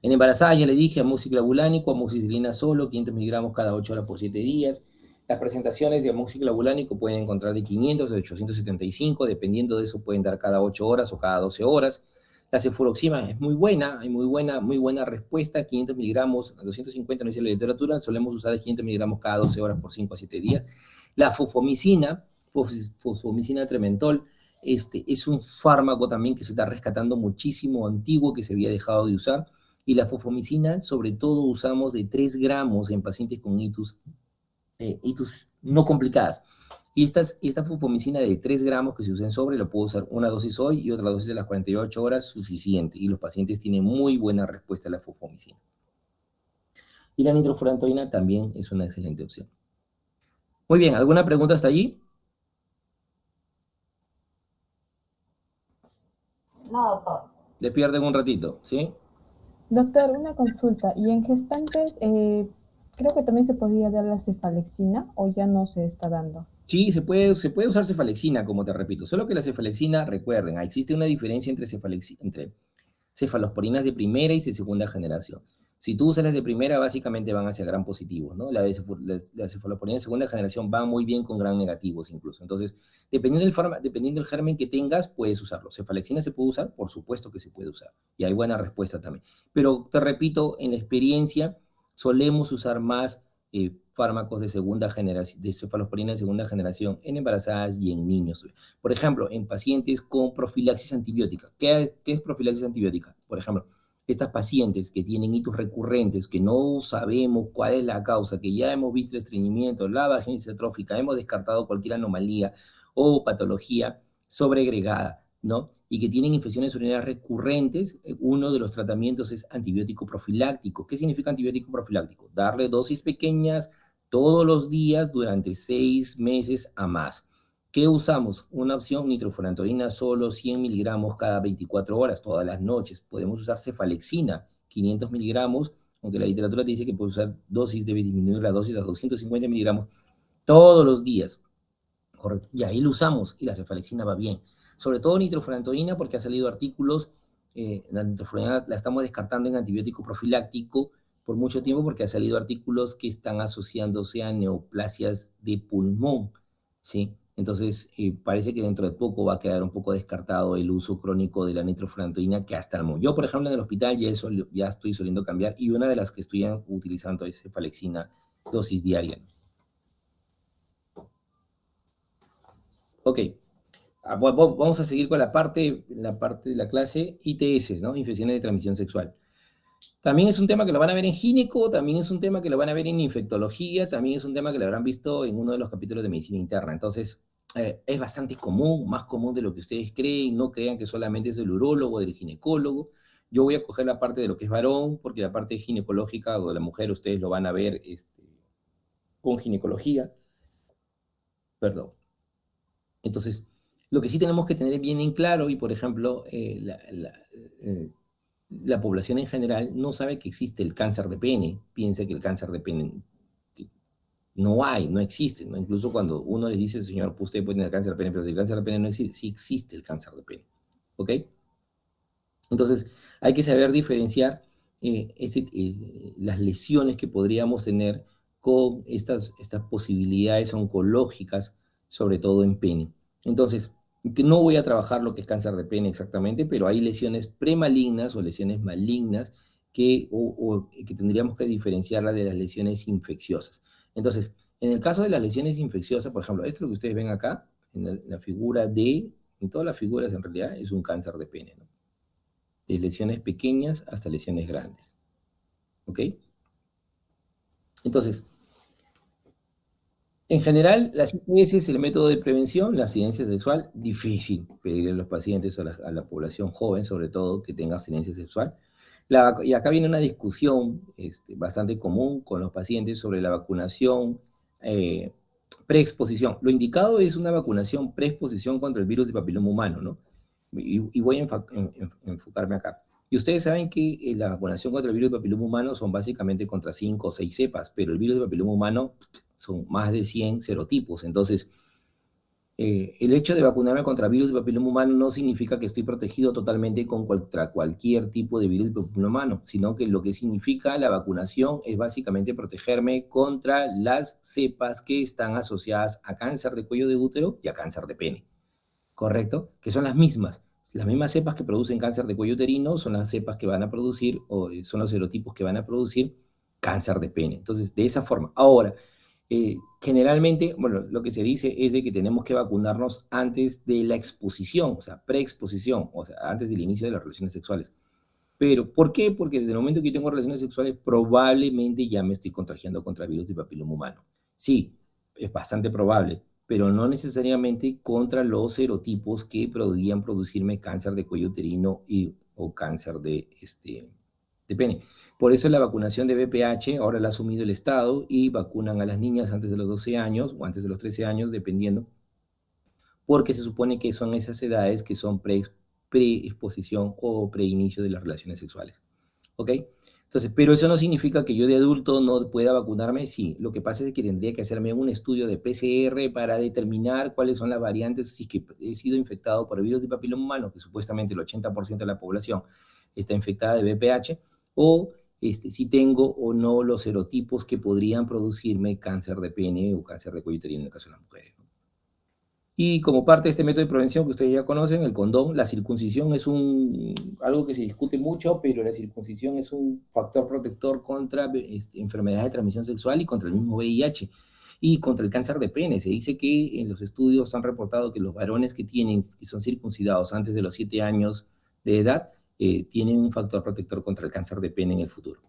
En embarazada ya le dije amoxiclavulánico, amoxicilina solo, 500 miligramos cada 8 horas por 7 días. Las presentaciones de amoxiclavulánico pueden encontrar de 500 a 875, dependiendo de eso pueden dar cada 8 horas o cada 12 horas. La cefuroxima es muy buena, hay muy buena respuesta, 500 miligramos, 250 no dice la literatura, solemos usar 500 miligramos cada 12 horas por 5 a 7 días. La fosfomicina trementol, es un fármaco también que se está rescatando muchísimo, antiguo, que se había dejado de usar, y la fosfomicina sobre todo usamos de 3 gramos en pacientes con itus no complicadas. Y esta fosfomicina de 3 gramos que se usa en sobre, lo puedo usar una dosis hoy y otra dosis a las 48 horas, suficiente. Y los pacientes tienen muy buena respuesta a la fosfomicina. Y la nitrofurantoína también es una excelente opción. Muy bien, ¿alguna pregunta hasta allí?
No, doctor.
Despierten un ratito, ¿sí?
Doctor, una consulta. ¿Y en gestantes creo que también se podría dar la cefalexina o ya no se está dando?
Sí, se puede usar cefalexina, como te repito, solo que la cefalexina, recuerden, existe una diferencia entre cefalosporinas de primera y de segunda generación. Si tú usas las de primera, básicamente van hacia gran positivos, ¿no? La cefalosporina de segunda generación va muy bien con gran negativos incluso. Entonces, dependiendo del germen que tengas, puedes usarlo. Cefalexina se puede usar, por supuesto que se puede usar. Y hay buena respuesta también. Pero te repito, en la experiencia solemos usar más fármacos de segunda generación, de cefalosporina de segunda generación en embarazadas y en niños. Por ejemplo, en pacientes con profilaxis antibiótica. ¿Qué es profilaxis antibiótica? Por ejemplo, estas pacientes que tienen hitos recurrentes, que no sabemos cuál es la causa, que ya hemos visto el estreñimiento, la vaginitis atrófica, hemos descartado cualquier anomalía o patología sobreagregada, ¿no? Y que tienen infecciones urinarias recurrentes, uno de los tratamientos es antibiótico profiláctico. ¿Qué significa antibiótico profiláctico? Darle dosis pequeñas todos los días durante 6 meses a más. ¿Qué usamos? Una opción, nitrofurantoína solo 100 miligramos cada 24 horas, todas las noches. Podemos usar cefalexina, 500 miligramos, aunque la literatura te dice que puede usar dosis, debe disminuir la dosis a 250 miligramos todos los días. Correcto. Y ahí lo usamos, y la cefalexina va bien. Sobre todo nitrofurantoína, porque ha salido artículos, la nitrofurantoína la estamos descartando en antibiótico profiláctico por mucho tiempo, porque ha salido artículos que están asociándose a neoplasias de pulmón, ¿sí? Entonces, parece que dentro de poco va a quedar un poco descartado el uso crónico de la nitrofurantoína, que hasta el momento. Yo, por ejemplo, en el hospital ya estoy soliendo cambiar, y una de las que estoy utilizando es cefalexina, dosis diaria. Ok, vamos a seguir con la parte de la clase ITS, ¿no? Infecciones de transmisión sexual. También es un tema que lo van a ver en gineco, también es un tema que lo van a ver en infectología, también es un tema que lo habrán visto en uno de los capítulos de medicina interna. Entonces, es bastante común, más común de lo que ustedes creen. No crean que solamente es del urólogo, del ginecólogo. Yo voy a coger la parte de lo que es varón, porque la parte ginecológica o de la mujer ustedes lo van a ver con ginecología. Perdón. Entonces, lo que sí tenemos que tener bien en claro, y por ejemplo, la población en general no sabe que existe el cáncer de pene, piensa que el cáncer de pene no existe, ¿no? Incluso cuando uno les dice, señor, pues usted puede tener cáncer de pene, pero si el cáncer de pene no existe, sí existe el cáncer de pene, ¿ok? Entonces, hay que saber diferenciar las lesiones que podríamos tener con estas posibilidades oncológicas, sobre todo en pene. Entonces, que no voy a trabajar lo que es cáncer de pene exactamente, pero hay lesiones premalignas o lesiones malignas que tendríamos que diferenciarla de las lesiones infecciosas. Entonces, en el caso de las lesiones infecciosas, por ejemplo, esto que ustedes ven acá, en la figura en todas las figuras en realidad, es un cáncer de pene, ¿no? De lesiones pequeñas hasta lesiones grandes. ¿Ok? Entonces, en general, la ITS es el método de prevención, la abstinencia sexual, difícil pedirle a los pacientes, a la población joven, sobre todo, que tenga abstinencia sexual. Y acá viene una discusión bastante común con los pacientes sobre la vacunación preexposición. Lo indicado es una vacunación preexposición contra el virus de papiloma humano, ¿no? Y voy a enfocarme acá. Y ustedes saben que la vacunación contra el virus de papiloma humano son básicamente contra 5 o 6 cepas, pero el virus de papiloma humano son más de 100 serotipos. Entonces, el hecho de vacunarme contra virus de papiloma humano no significa que estoy protegido totalmente contra cualquier tipo de virus de papiloma humano, sino que lo que significa la vacunación es básicamente protegerme contra las cepas que están asociadas a cáncer de cuello de útero y a cáncer de pene, ¿correcto? Que son las mismas. Las mismas cepas que producen cáncer de cuello uterino son las cepas que van a producir, o son los serotipos que van a producir cáncer de pene. Entonces, de esa forma. Ahora, generalmente, bueno, lo que se dice es de que tenemos que vacunarnos antes de la exposición, o sea, preexposición, o sea, antes del inicio de las relaciones sexuales. Pero, ¿por qué? Porque desde el momento que yo tengo relaciones sexuales, probablemente ya me estoy contagiando contra virus de papiloma humano. Sí, es bastante probable, pero no necesariamente contra los serotipos que podrían producirme cáncer de cuello uterino o cáncer de pene. Por eso la vacunación de VPH ahora la ha asumido el Estado y vacunan a las niñas antes de los 12 años o antes de los 13 años, dependiendo, porque se supone que son esas edades que son preexposición o preinicio de las relaciones sexuales. ¿Ok? Entonces, pero eso no significa que yo de adulto no pueda vacunarme. Sí, lo que pasa es que tendría que hacerme un estudio de PCR para determinar cuáles son las variantes, si es que he sido infectado por el virus de papiloma humano, que supuestamente el 80% de la población está infectada de VPH, o si tengo o no los serotipos que podrían producirme cáncer de pene o cáncer de cuello uterino en el caso de las mujeres, ¿no? Y como parte de este método de prevención que ustedes ya conocen, el condón, la circuncisión es algo que se discute mucho, pero la circuncisión es un factor protector contra enfermedades de transmisión sexual y contra el mismo VIH y contra el cáncer de pene. Se dice que en los estudios han reportado que los varones que son circuncidados antes de los 7 años de edad tienen un factor protector contra el cáncer de pene en el futuro.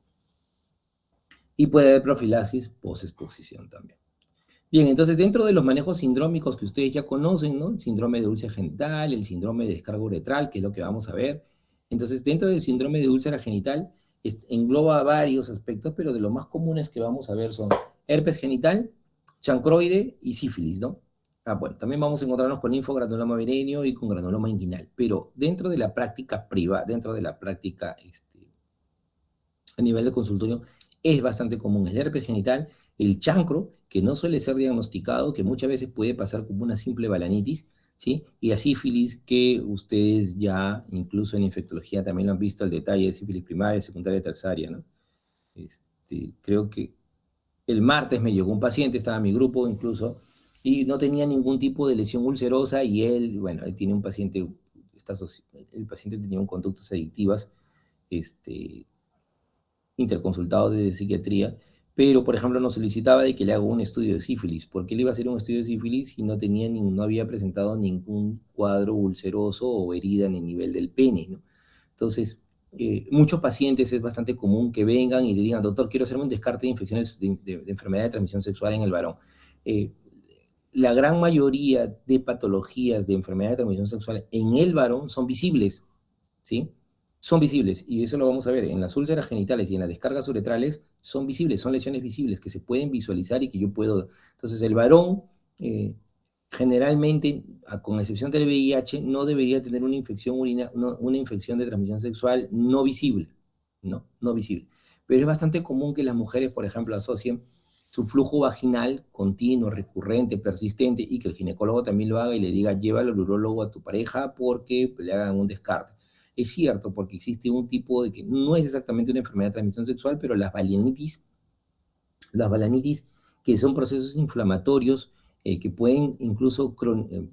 Y puede haber profilaxis post-exposición también. Bien, entonces dentro de los manejos sindrómicos que ustedes ya conocen, ¿no? El síndrome de úlcera genital, el síndrome de descarga uretral, que es lo que vamos a ver. Entonces, dentro del síndrome de úlcera genital, engloba varios aspectos, pero de los más comunes que vamos a ver son herpes genital, chancroide y sífilis, ¿no? Bueno, también vamos a encontrarnos con linfogranuloma virenio y con granuloma inguinal, pero dentro de la práctica privada, dentro de la práctica a nivel de consultorio, es bastante común el herpes genital, el chancro, que no suele ser diagnosticado, que muchas veces puede pasar como una simple balanitis, ¿sí? Y la sífilis, que ustedes ya, incluso en infectología, también lo han visto, el detalle de sífilis primaria, secundaria, terciaria, ¿no? Creo que el martes me llegó un paciente, estaba en mi grupo incluso, y no tenía ningún tipo de lesión ulcerosa, y él, bueno, él tiene un paciente, el paciente tenía un conductas adictivas, interconsultado de psiquiatría, pero, por ejemplo, nos solicitaba de que le haga un estudio de sífilis. ¿Por qué le iba a hacer un estudio de sífilis si no había presentado ningún cuadro ulceroso o herida en el nivel del pene, ¿no? Entonces, muchos pacientes es bastante común que vengan y le digan, doctor, quiero hacerme un descarte de infecciones de enfermedad de transmisión sexual en el varón. La gran mayoría de patologías de enfermedad de transmisión sexual en el varón son visibles, ¿sí? Son visibles, y eso lo vamos a ver en las úlceras genitales y en las descargas uretrales, son visibles, son lesiones visibles que se pueden visualizar y que yo puedo. Entonces, el varón, generalmente, con excepción del VIH, no debería tener una infección una infección de transmisión sexual no visible, ¿no? No visible. Pero es bastante común que las mujeres, por ejemplo, asocien su flujo vaginal continuo, recurrente, persistente, y que el ginecólogo también lo haga y le diga, llévalo al urólogo a tu pareja porque le hagan un descarte. Es cierto, porque existe un tipo de que no es exactamente una enfermedad de transmisión sexual, pero las balanitis, que son procesos inflamatorios que pueden incluso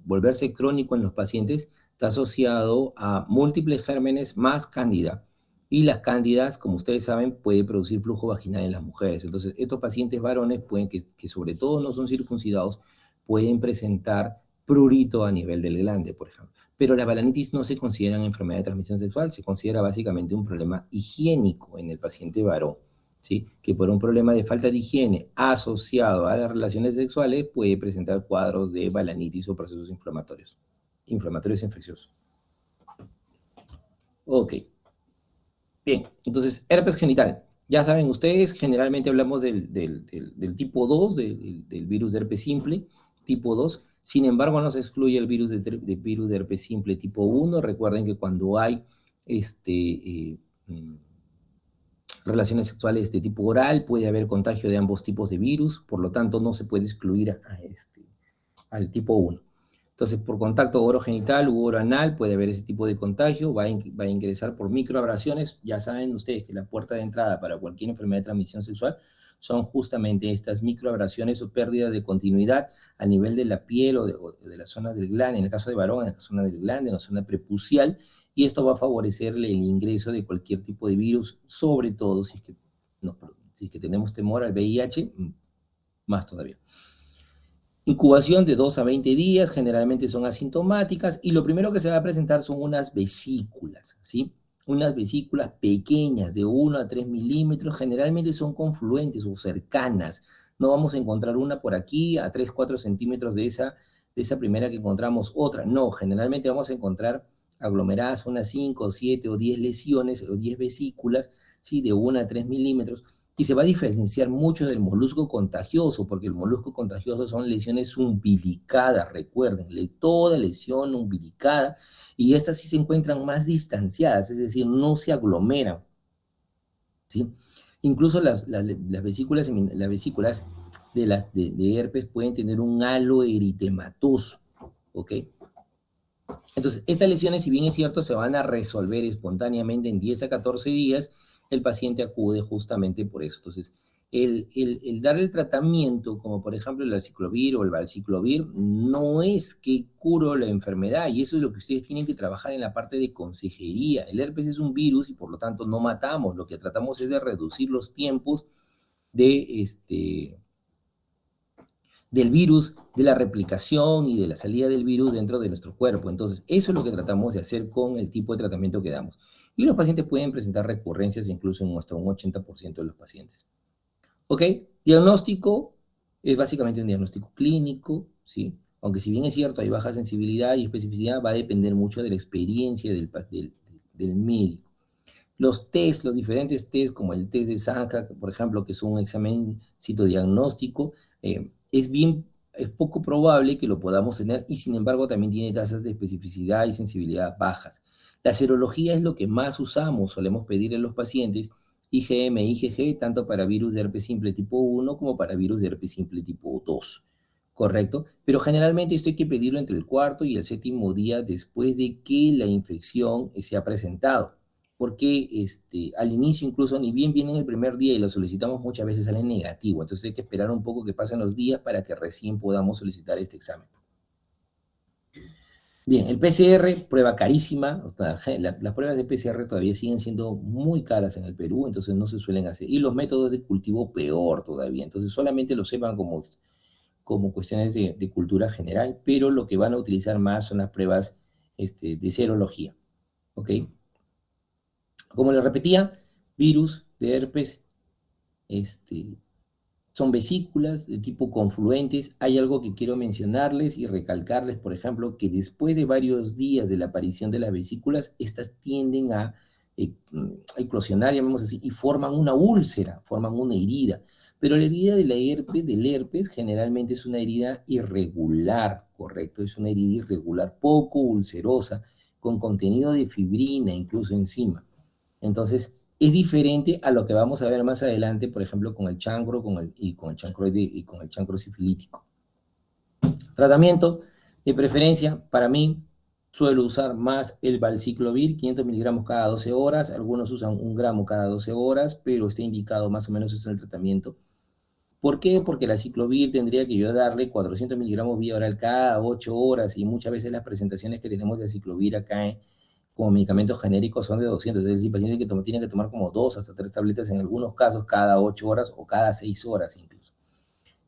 volverse crónico en los pacientes, está asociado a múltiples gérmenes más cándida. Y las cándidas, como ustedes saben, puede producir flujo vaginal en las mujeres. Entonces, estos pacientes varones pueden, que sobre todo no son circuncidados, pueden presentar prurito a nivel del glande, por ejemplo. Pero las balanitis no se consideran enfermedad de transmisión sexual, se considera básicamente un problema higiénico en el paciente varón, ¿sí? Que por un problema de falta de higiene asociado a las relaciones sexuales puede presentar cuadros de balanitis o procesos inflamatorios infecciosos. Ok. Bien, entonces, herpes genital. Ya saben ustedes, generalmente hablamos del tipo 2, del virus de herpes simple, tipo 2. Sin embargo, no se excluye el virus de herpes simple tipo 1. Recuerden que cuando hay relaciones sexuales de tipo oral, puede haber contagio de ambos tipos de virus, por lo tanto, no se puede excluir al tipo 1. Entonces, por contacto orogenital u oral puede haber ese tipo de contagio, va a ingresar por microabrasiones. Ya saben ustedes que la puerta de entrada para cualquier enfermedad de transmisión sexual son justamente estas microabrasiones o pérdidas de continuidad a nivel de la piel o de la zona del glande, en el caso de varón, en la zona del glande, en la zona prepucial, y esto va a favorecerle el ingreso de cualquier tipo de virus, sobre todo si es que tenemos temor al VIH, más todavía. Incubación de 2 a 20 días, generalmente son asintomáticas, y lo primero que se va a presentar son unas vesículas, ¿sí? Unas vesículas pequeñas de 1 a 3 milímetros, generalmente son confluentes o cercanas. No vamos a encontrar una por aquí a 3, 4 centímetros de esa primera que encontramos otra. No, generalmente vamos a encontrar aglomeradas unas 5, 7 o 10 lesiones o 10 vesículas, ¿sí? De 1 a 3 milímetros. Y se va a diferenciar mucho del molusco contagioso, porque el molusco contagioso son lesiones umbilicadas, recuerden, toda lesión umbilicada, y estas sí se encuentran más distanciadas, es decir, no se aglomeran, ¿sí? Incluso las vesículas de herpes pueden tener un halo eritematoso, ¿ok? Entonces, estas lesiones, si bien es cierto, se van a resolver espontáneamente en 10 a 14 días, el paciente acude justamente por eso. Entonces, el dar el tratamiento, como por ejemplo el aciclovir o el valciclovir, no es que curo la enfermedad, y eso es lo que ustedes tienen que trabajar en la parte de consejería. El herpes es un virus y por lo tanto no matamos, lo que tratamos es de reducir los tiempos del virus, de la replicación y de la salida del virus dentro de nuestro cuerpo. Entonces, eso es lo que tratamos de hacer con el tipo de tratamiento que damos. Y los pacientes pueden presentar recurrencias incluso en hasta un 80% de los pacientes. ¿Ok? Diagnóstico es básicamente un diagnóstico clínico, ¿sí? Aunque si bien es cierto, hay baja sensibilidad y especificidad, va a depender mucho de la experiencia del médico. Los test, los diferentes test, como el test de Zanja, por ejemplo, que es un examen citodiagnóstico, es poco probable que lo podamos tener y sin embargo también tiene tasas de especificidad y sensibilidad bajas. La serología es lo que más usamos, solemos pedirle a los pacientes IgM, IgG, tanto para virus de herpes simple tipo 1 como para virus de herpes simple tipo 2, ¿correcto? Pero generalmente esto hay que pedirlo entre el cuarto y el séptimo día después de que la infección se ha presentado, porque al inicio incluso ni bien viene el primer día y lo solicitamos muchas veces sale negativo, entonces hay que esperar un poco que pasen los días para que recién podamos solicitar este examen. Bien, el PCR, prueba carísima, las pruebas de PCR todavía siguen siendo muy caras en el Perú, entonces no se suelen hacer, y los métodos de cultivo peor todavía, entonces solamente lo sepan como cuestiones de cultura general, pero lo que van a utilizar más son las pruebas de serología, ¿ok? Como les repetía, virus de herpes, son vesículas de tipo confluentes. Hay algo que quiero mencionarles y recalcarles, por ejemplo, que después de varios días de la aparición de las vesículas, estas tienden a eclosionar, llamemos así, y forman una úlcera, forman una herida. Pero la herida del herpes generalmente es una herida irregular, ¿correcto? Es una herida irregular, poco ulcerosa, con contenido de fibrina incluso encima. Entonces, es diferente a lo que vamos a ver más adelante, por ejemplo, con el chancro con el chancroide y con el chancro sifilítico. Tratamiento, de preferencia, para mí, suelo usar más el valciclovir, 500 miligramos cada 12 horas, algunos usan 1 gramo cada 12 horas, pero está indicado más o menos eso en el tratamiento. ¿Por qué? Porque la ciclovir tendría que yo darle 400 miligramos vía oral cada 8 horas, y muchas veces las presentaciones que tenemos de ciclovir acá como medicamentos genéricos son de 200, es decir, pacientes que tienen que tomar como 2 hasta 3 tabletas en algunos casos cada 8 horas o cada 6 horas incluso.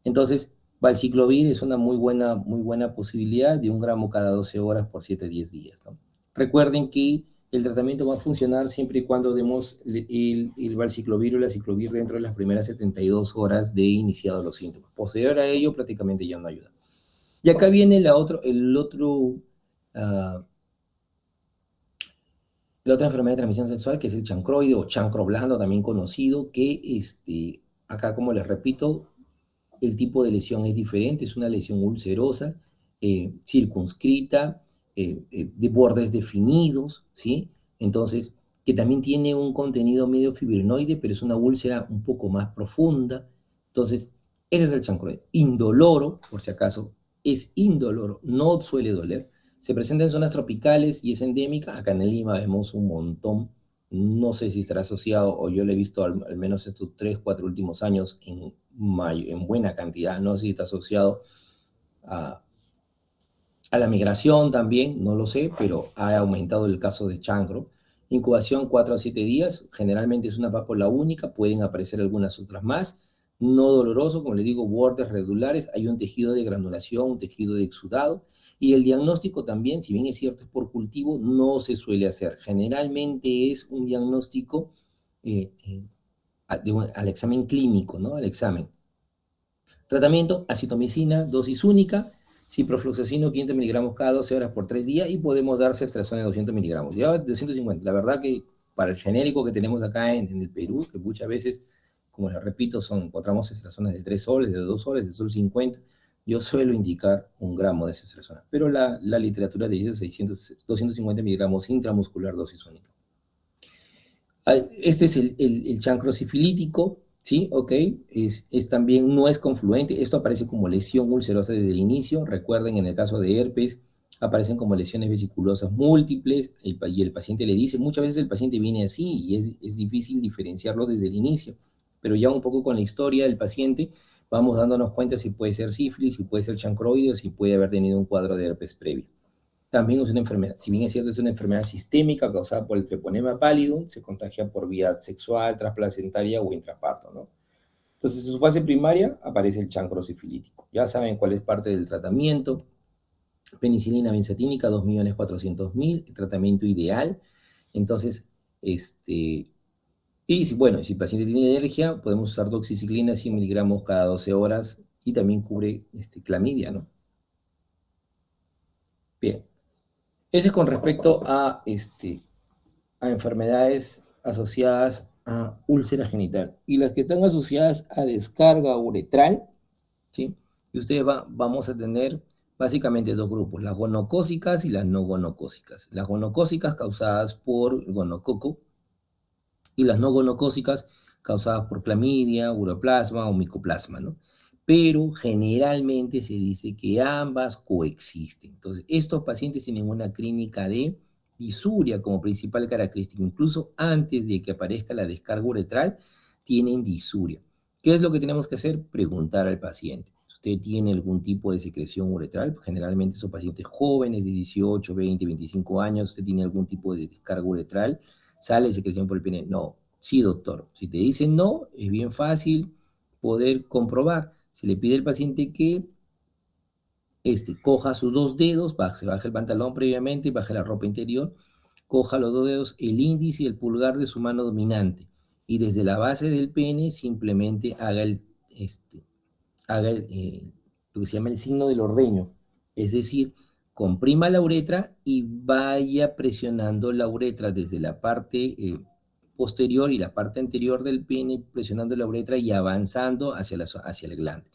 Entonces, valciclovir es una muy buena posibilidad de 1 gramo cada 12 horas por 7-10 días, ¿no? Recuerden que el tratamiento va a funcionar siempre y cuando demos el valciclovir o la ciclovir dentro de las primeras 72 horas de iniciados los síntomas. Posterior a ello, prácticamente ya no ayuda. Y acá viene la otra enfermedad de transmisión sexual, que es el chancroide o chancro blando, también conocido, que acá, como les repito, el tipo de lesión es diferente, es una lesión ulcerosa, circunscrita, de bordes definidos, ¿sí? Entonces, que también tiene un contenido medio fibrinoide, pero es una úlcera un poco más profunda. Entonces, ese es el chancroide. Indoloro, por si acaso, es indoloro, no suele doler. Se presenta en zonas tropicales y es endémica. Acá en Lima vemos un montón. No sé si estará asociado, o yo lo he visto al menos estos 3-4 últimos años en buena cantidad. No sé si está asociado a la migración también, no lo sé, pero ha aumentado el caso de chancro. Incubación 4 a 7 días, generalmente es una pápula única, pueden aparecer algunas otras más. No doloroso, como les digo, bordes regulares, hay un tejido de granulación, un tejido de exudado, y el diagnóstico también, si bien es cierto, es por cultivo, no se suele hacer. Generalmente es un diagnóstico al examen clínico, ¿no? Al examen. Tratamiento, acitromicina, dosis única, ciprofloxacino 500 miligramos cada 12 horas por 3 días, y podemos dar ceftriaxona de 200 miligramos. Ya 250. La verdad que para el genérico que tenemos acá en el Perú, que muchas veces, como les repito, encontramos ceftriaxonas de 3 soles, de 2 soles, de sol 50, yo suelo indicar 1 gramo de ceftriaxona. Pero la literatura dice 250 miligramos intramuscular dosis única. Este es el chancro sifilítico, ¿sí? Ok, también no es confluente, esto aparece como lesión ulcerosa desde el inicio. Recuerden, en el caso de herpes, aparecen como lesiones vesiculosas múltiples, y el paciente le dice, muchas veces el paciente viene así, y es difícil diferenciarlo desde el inicio, pero ya un poco con la historia del paciente, vamos dándonos cuenta si puede ser sífilis, si puede ser chancroide, o si puede haber tenido un cuadro de herpes previo. También es una enfermedad, si bien es cierto, es una enfermedad sistémica causada por el treponema pallidum, se contagia por vía sexual, transplacentaria o intraparto, ¿no? Entonces, en su fase primaria aparece el chancro sifilítico. Ya saben cuál es parte del tratamiento. Penicilina benzatínica, 2.400.000, el tratamiento ideal. Entonces, Y si el paciente tiene alergia, podemos usar doxiciclina 100 miligramos cada 12 horas y también cubre clamidia, ¿no? Bien. Ese es con respecto a enfermedades asociadas a úlcera genital. Y las que están asociadas a descarga uretral, ¿sí? Y ustedes vamos a tener básicamente dos grupos, las gonocócicas y las no gonocócicas. Las gonocócicas causadas por gonococo y las no gonocócicas causadas por clamidia, uroplasma o micoplasma, ¿no? Pero generalmente se dice que ambas coexisten. Entonces, estos pacientes tienen una clínica de disuria como principal característica. Incluso antes de que aparezca la descarga uretral, tienen disuria. ¿Qué es lo que tenemos que hacer? Preguntar al paciente. Si usted tiene algún tipo de secreción uretral, generalmente son pacientes jóvenes de 18, 20, 25 años, usted tiene algún tipo de descarga uretral, ¿sale secreción por el pene? No. Sí, doctor. Si te dicen no, es bien fácil poder comprobar. Se le pide al paciente que coja sus dos dedos, se baje el pantalón previamente, baje la ropa interior, coja los dos dedos, el índice y el pulgar de su mano dominante, y desde la base del pene simplemente haga lo que se llama el signo del ordeño, es decir, comprima la uretra y vaya presionando la uretra desde la parte posterior y la parte anterior del pene, presionando la uretra y avanzando hacia el glande.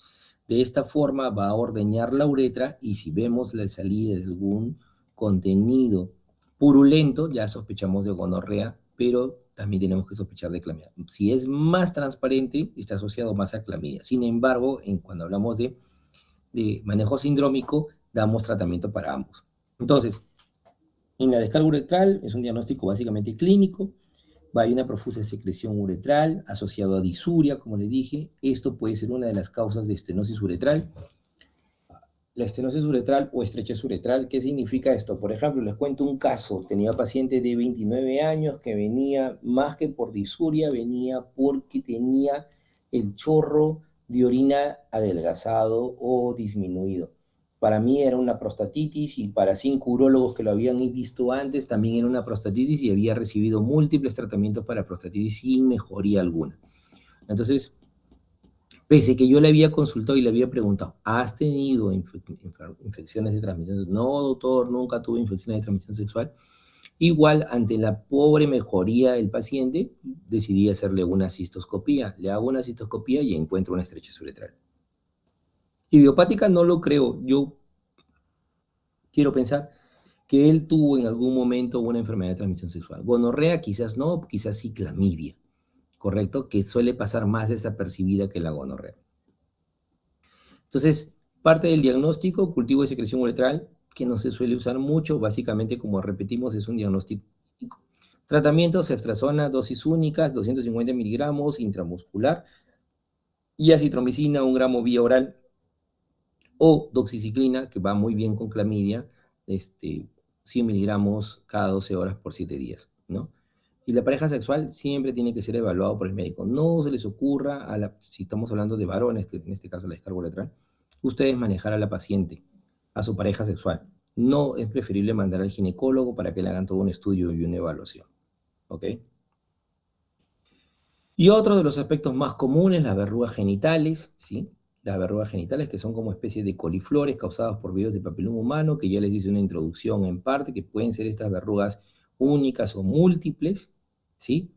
De esta forma va a ordeñar la uretra y si vemos la salida de algún contenido purulento, ya sospechamos de gonorrea, pero también tenemos que sospechar de clamidia. Si es más transparente, está asociado más a clamidia. Sin embargo, cuando hablamos de manejo sindrómico, damos tratamiento para ambos. Entonces, en la descarga uretral es un diagnóstico básicamente clínico. Va a haber una profusa secreción uretral asociado a disuria, como les dije. Esto puede ser una de las causas de estenosis uretral. La estenosis uretral o estrechez uretral, ¿qué significa esto? Por ejemplo, les cuento un caso. Tenía paciente de 29 años que venía más que por disuria, venía porque tenía el chorro de orina adelgazado o disminuido. Para mí era una prostatitis y para 5 urólogos que lo habían visto antes también era una prostatitis y había recibido múltiples tratamientos para prostatitis sin mejoría alguna. Entonces, pese que yo le había consultado y le había preguntado, ¿has tenido infecciones de transmisión sexual? No, doctor, nunca tuve infecciones de transmisión sexual. Igual, ante la pobre mejoría del paciente, decidí hacerle una cistoscopía. Le hago una cistoscopía y encuentro una estrechez uretral. Idiopática no lo creo. Yo quiero pensar que él tuvo en algún momento una enfermedad de transmisión sexual. Gonorrea quizás no, quizás sí clamidia, ¿correcto? Que suele pasar más desapercibida que la gonorrea. Entonces, parte del diagnóstico, cultivo de secreción uretral, que no se suele usar mucho, básicamente, como repetimos, es un diagnóstico. Tratamiento, ceftriaxona, dosis únicas, 250 miligramos intramuscular, y acitromicina, 1 gramo vía oral, o doxiciclina, que va muy bien con clamidia, 100 miligramos cada 12 horas por 7 días, ¿no? Y la pareja sexual siempre tiene que ser evaluado por el médico. No se les ocurra, si estamos hablando de varones, que en este caso la descarga uretral, ustedes manejar a la paciente, a su pareja sexual. No es preferible mandar al ginecólogo para que le hagan todo un estudio y una evaluación, ¿ok? Y otro de los aspectos más comunes, las verrugas genitales, ¿sí? Las verrugas genitales que son como especies de coliflores causadas por virus de papiloma humano, que ya les hice una introducción en parte, que pueden ser estas verrugas únicas o múltiples, ¿sí?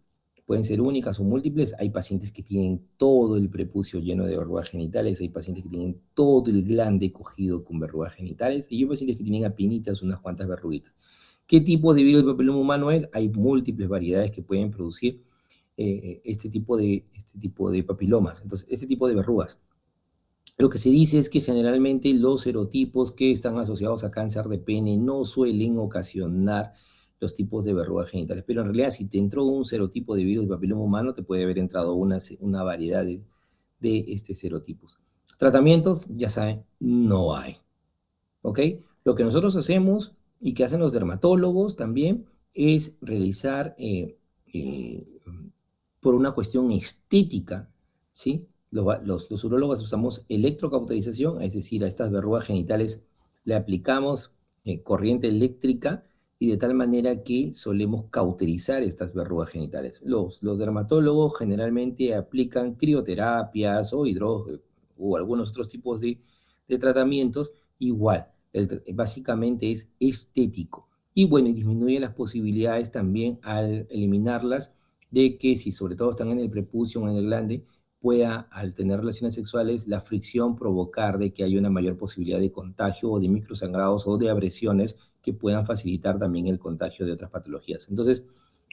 Pueden ser únicas o múltiples. Hay pacientes que tienen todo el prepucio lleno de verrugas genitales, hay pacientes que tienen todo el glande cogido con verrugas genitales, y hay pacientes que tienen apenitas unas cuantas verruguitas. ¿Qué tipos de virus de papiloma humano hay? Hay múltiples variedades que pueden producir este tipo de papilomas, entonces, este tipo de verrugas. Lo que se dice es que generalmente los serotipos que están asociados a cáncer de pene no suelen ocasionar los tipos de verrugas genitales, pero en realidad si te entró un serotipo de virus de papiloma humano, te puede haber entrado una variedad de serotipos. Tratamientos, ya saben, no hay, ¿ok? Lo que nosotros hacemos y que hacen los dermatólogos también es realizar por una cuestión estética, ¿sí? Los urólogos usamos electrocauterización, es decir, a estas verrugas genitales le aplicamos corriente eléctrica y de tal manera que solemos cauterizar estas verrugas genitales. Los dermatólogos generalmente aplican crioterapias o algunos otros tipos de tratamientos igual. Básicamente es estético. Y bueno, y disminuye las posibilidades también al eliminarlas de que si sobre todo están en el prepucio o en el glande, pueda, al tener relaciones sexuales, la fricción provocar de que haya una mayor posibilidad de contagio o de microsangrados o de abrasiones que puedan facilitar también el contagio de otras patologías. Entonces,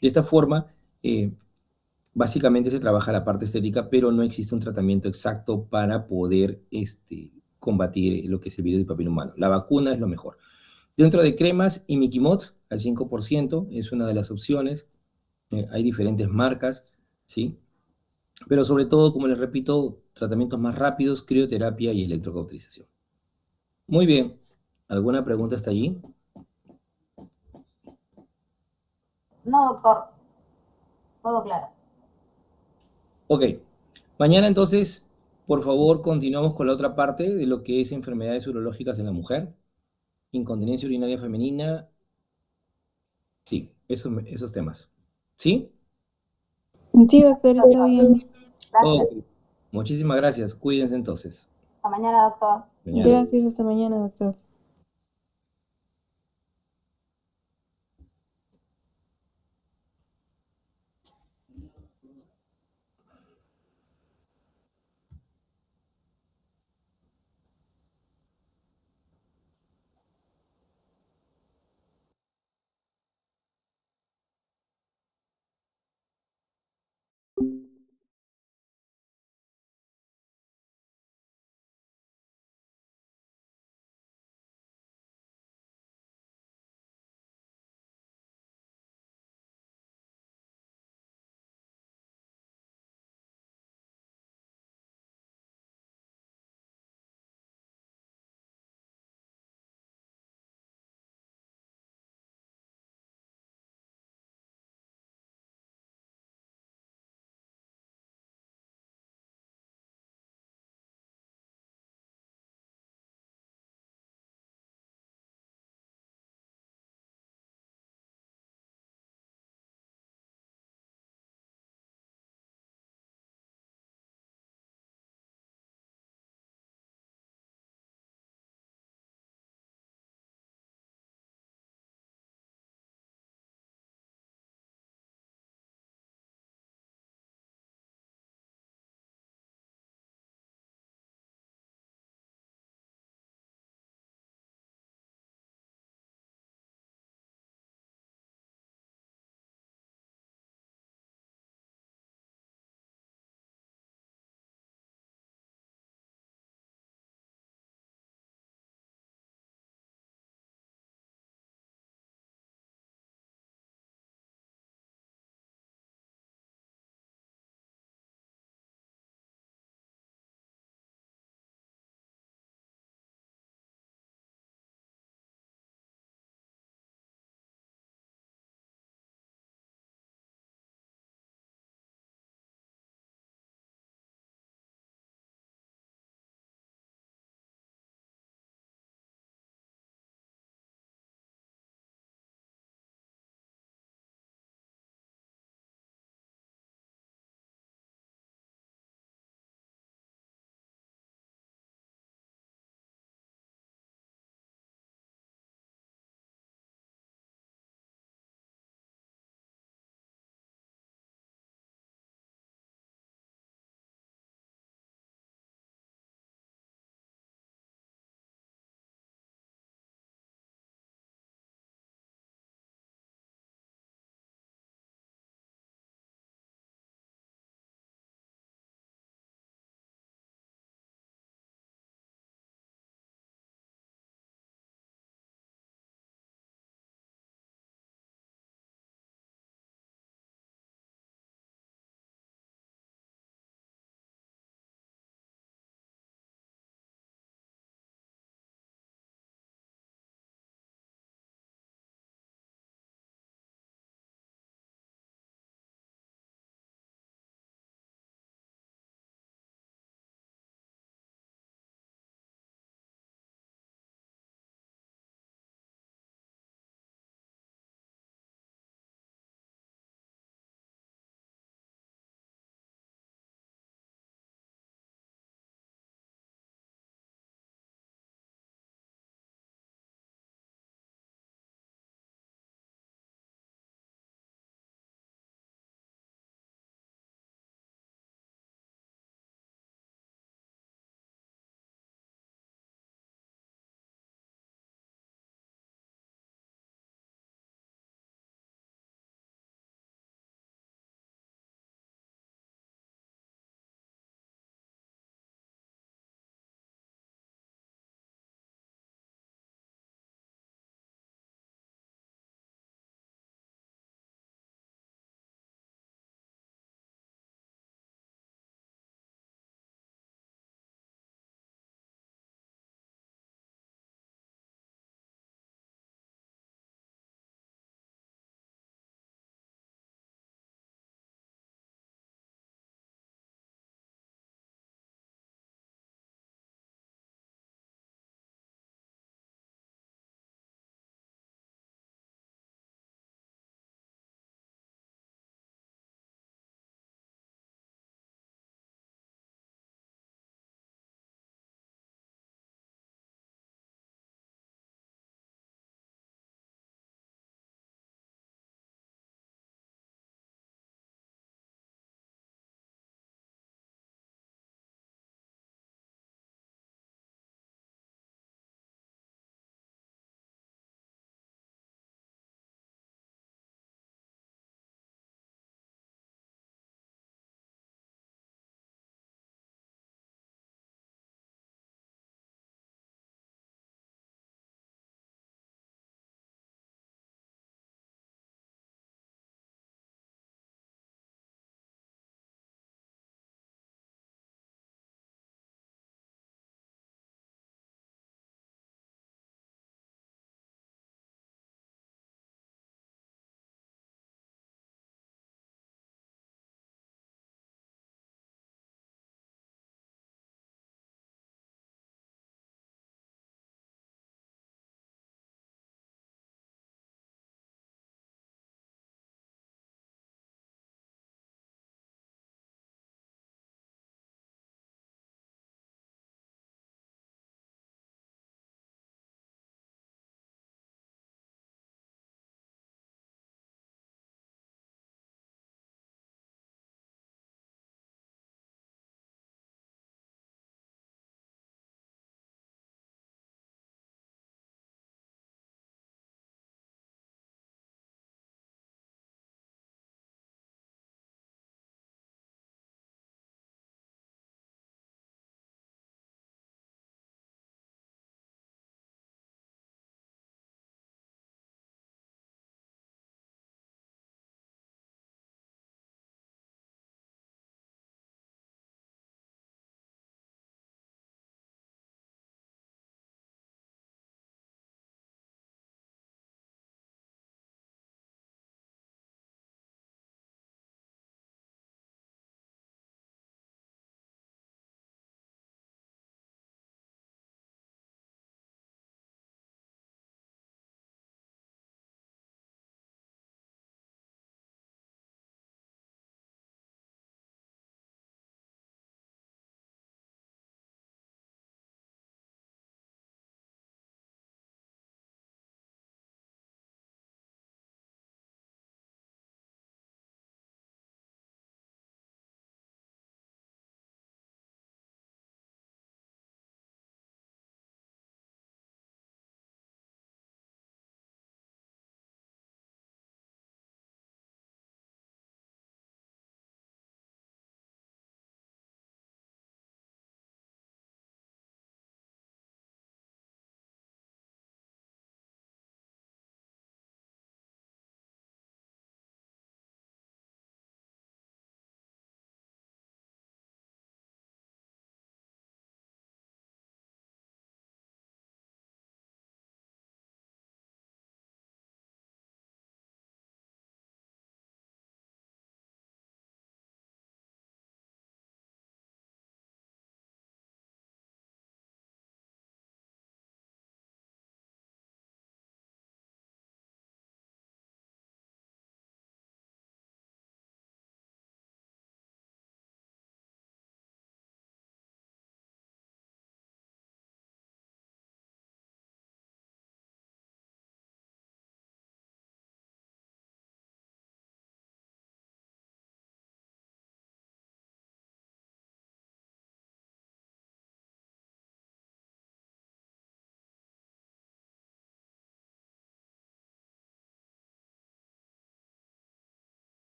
de esta forma, básicamente se trabaja la parte estética, pero no existe un tratamiento exacto para poder combatir lo que es el virus del papiloma humano. La vacuna es lo mejor. Dentro de cremas, Imiquimod al 5% es una de las opciones. Hay diferentes marcas, ¿sí? Pero sobre todo, como les repito, tratamientos más rápidos, crioterapia y electrocauterización. Muy bien. ¿Alguna pregunta hasta allí?
No, doctor. Todo claro.
Ok. Mañana entonces, por favor, continuamos con la otra parte de lo que es enfermedades urológicas en la mujer. Incontinencia urinaria femenina. Sí, esos temas. ¿Sí?
Sí, doctor, está bien.
Gracias.
Ok. Muchísimas gracias. Cuídense entonces.
Hasta mañana, doctor.
Mañana.
Gracias, hasta mañana, doctor.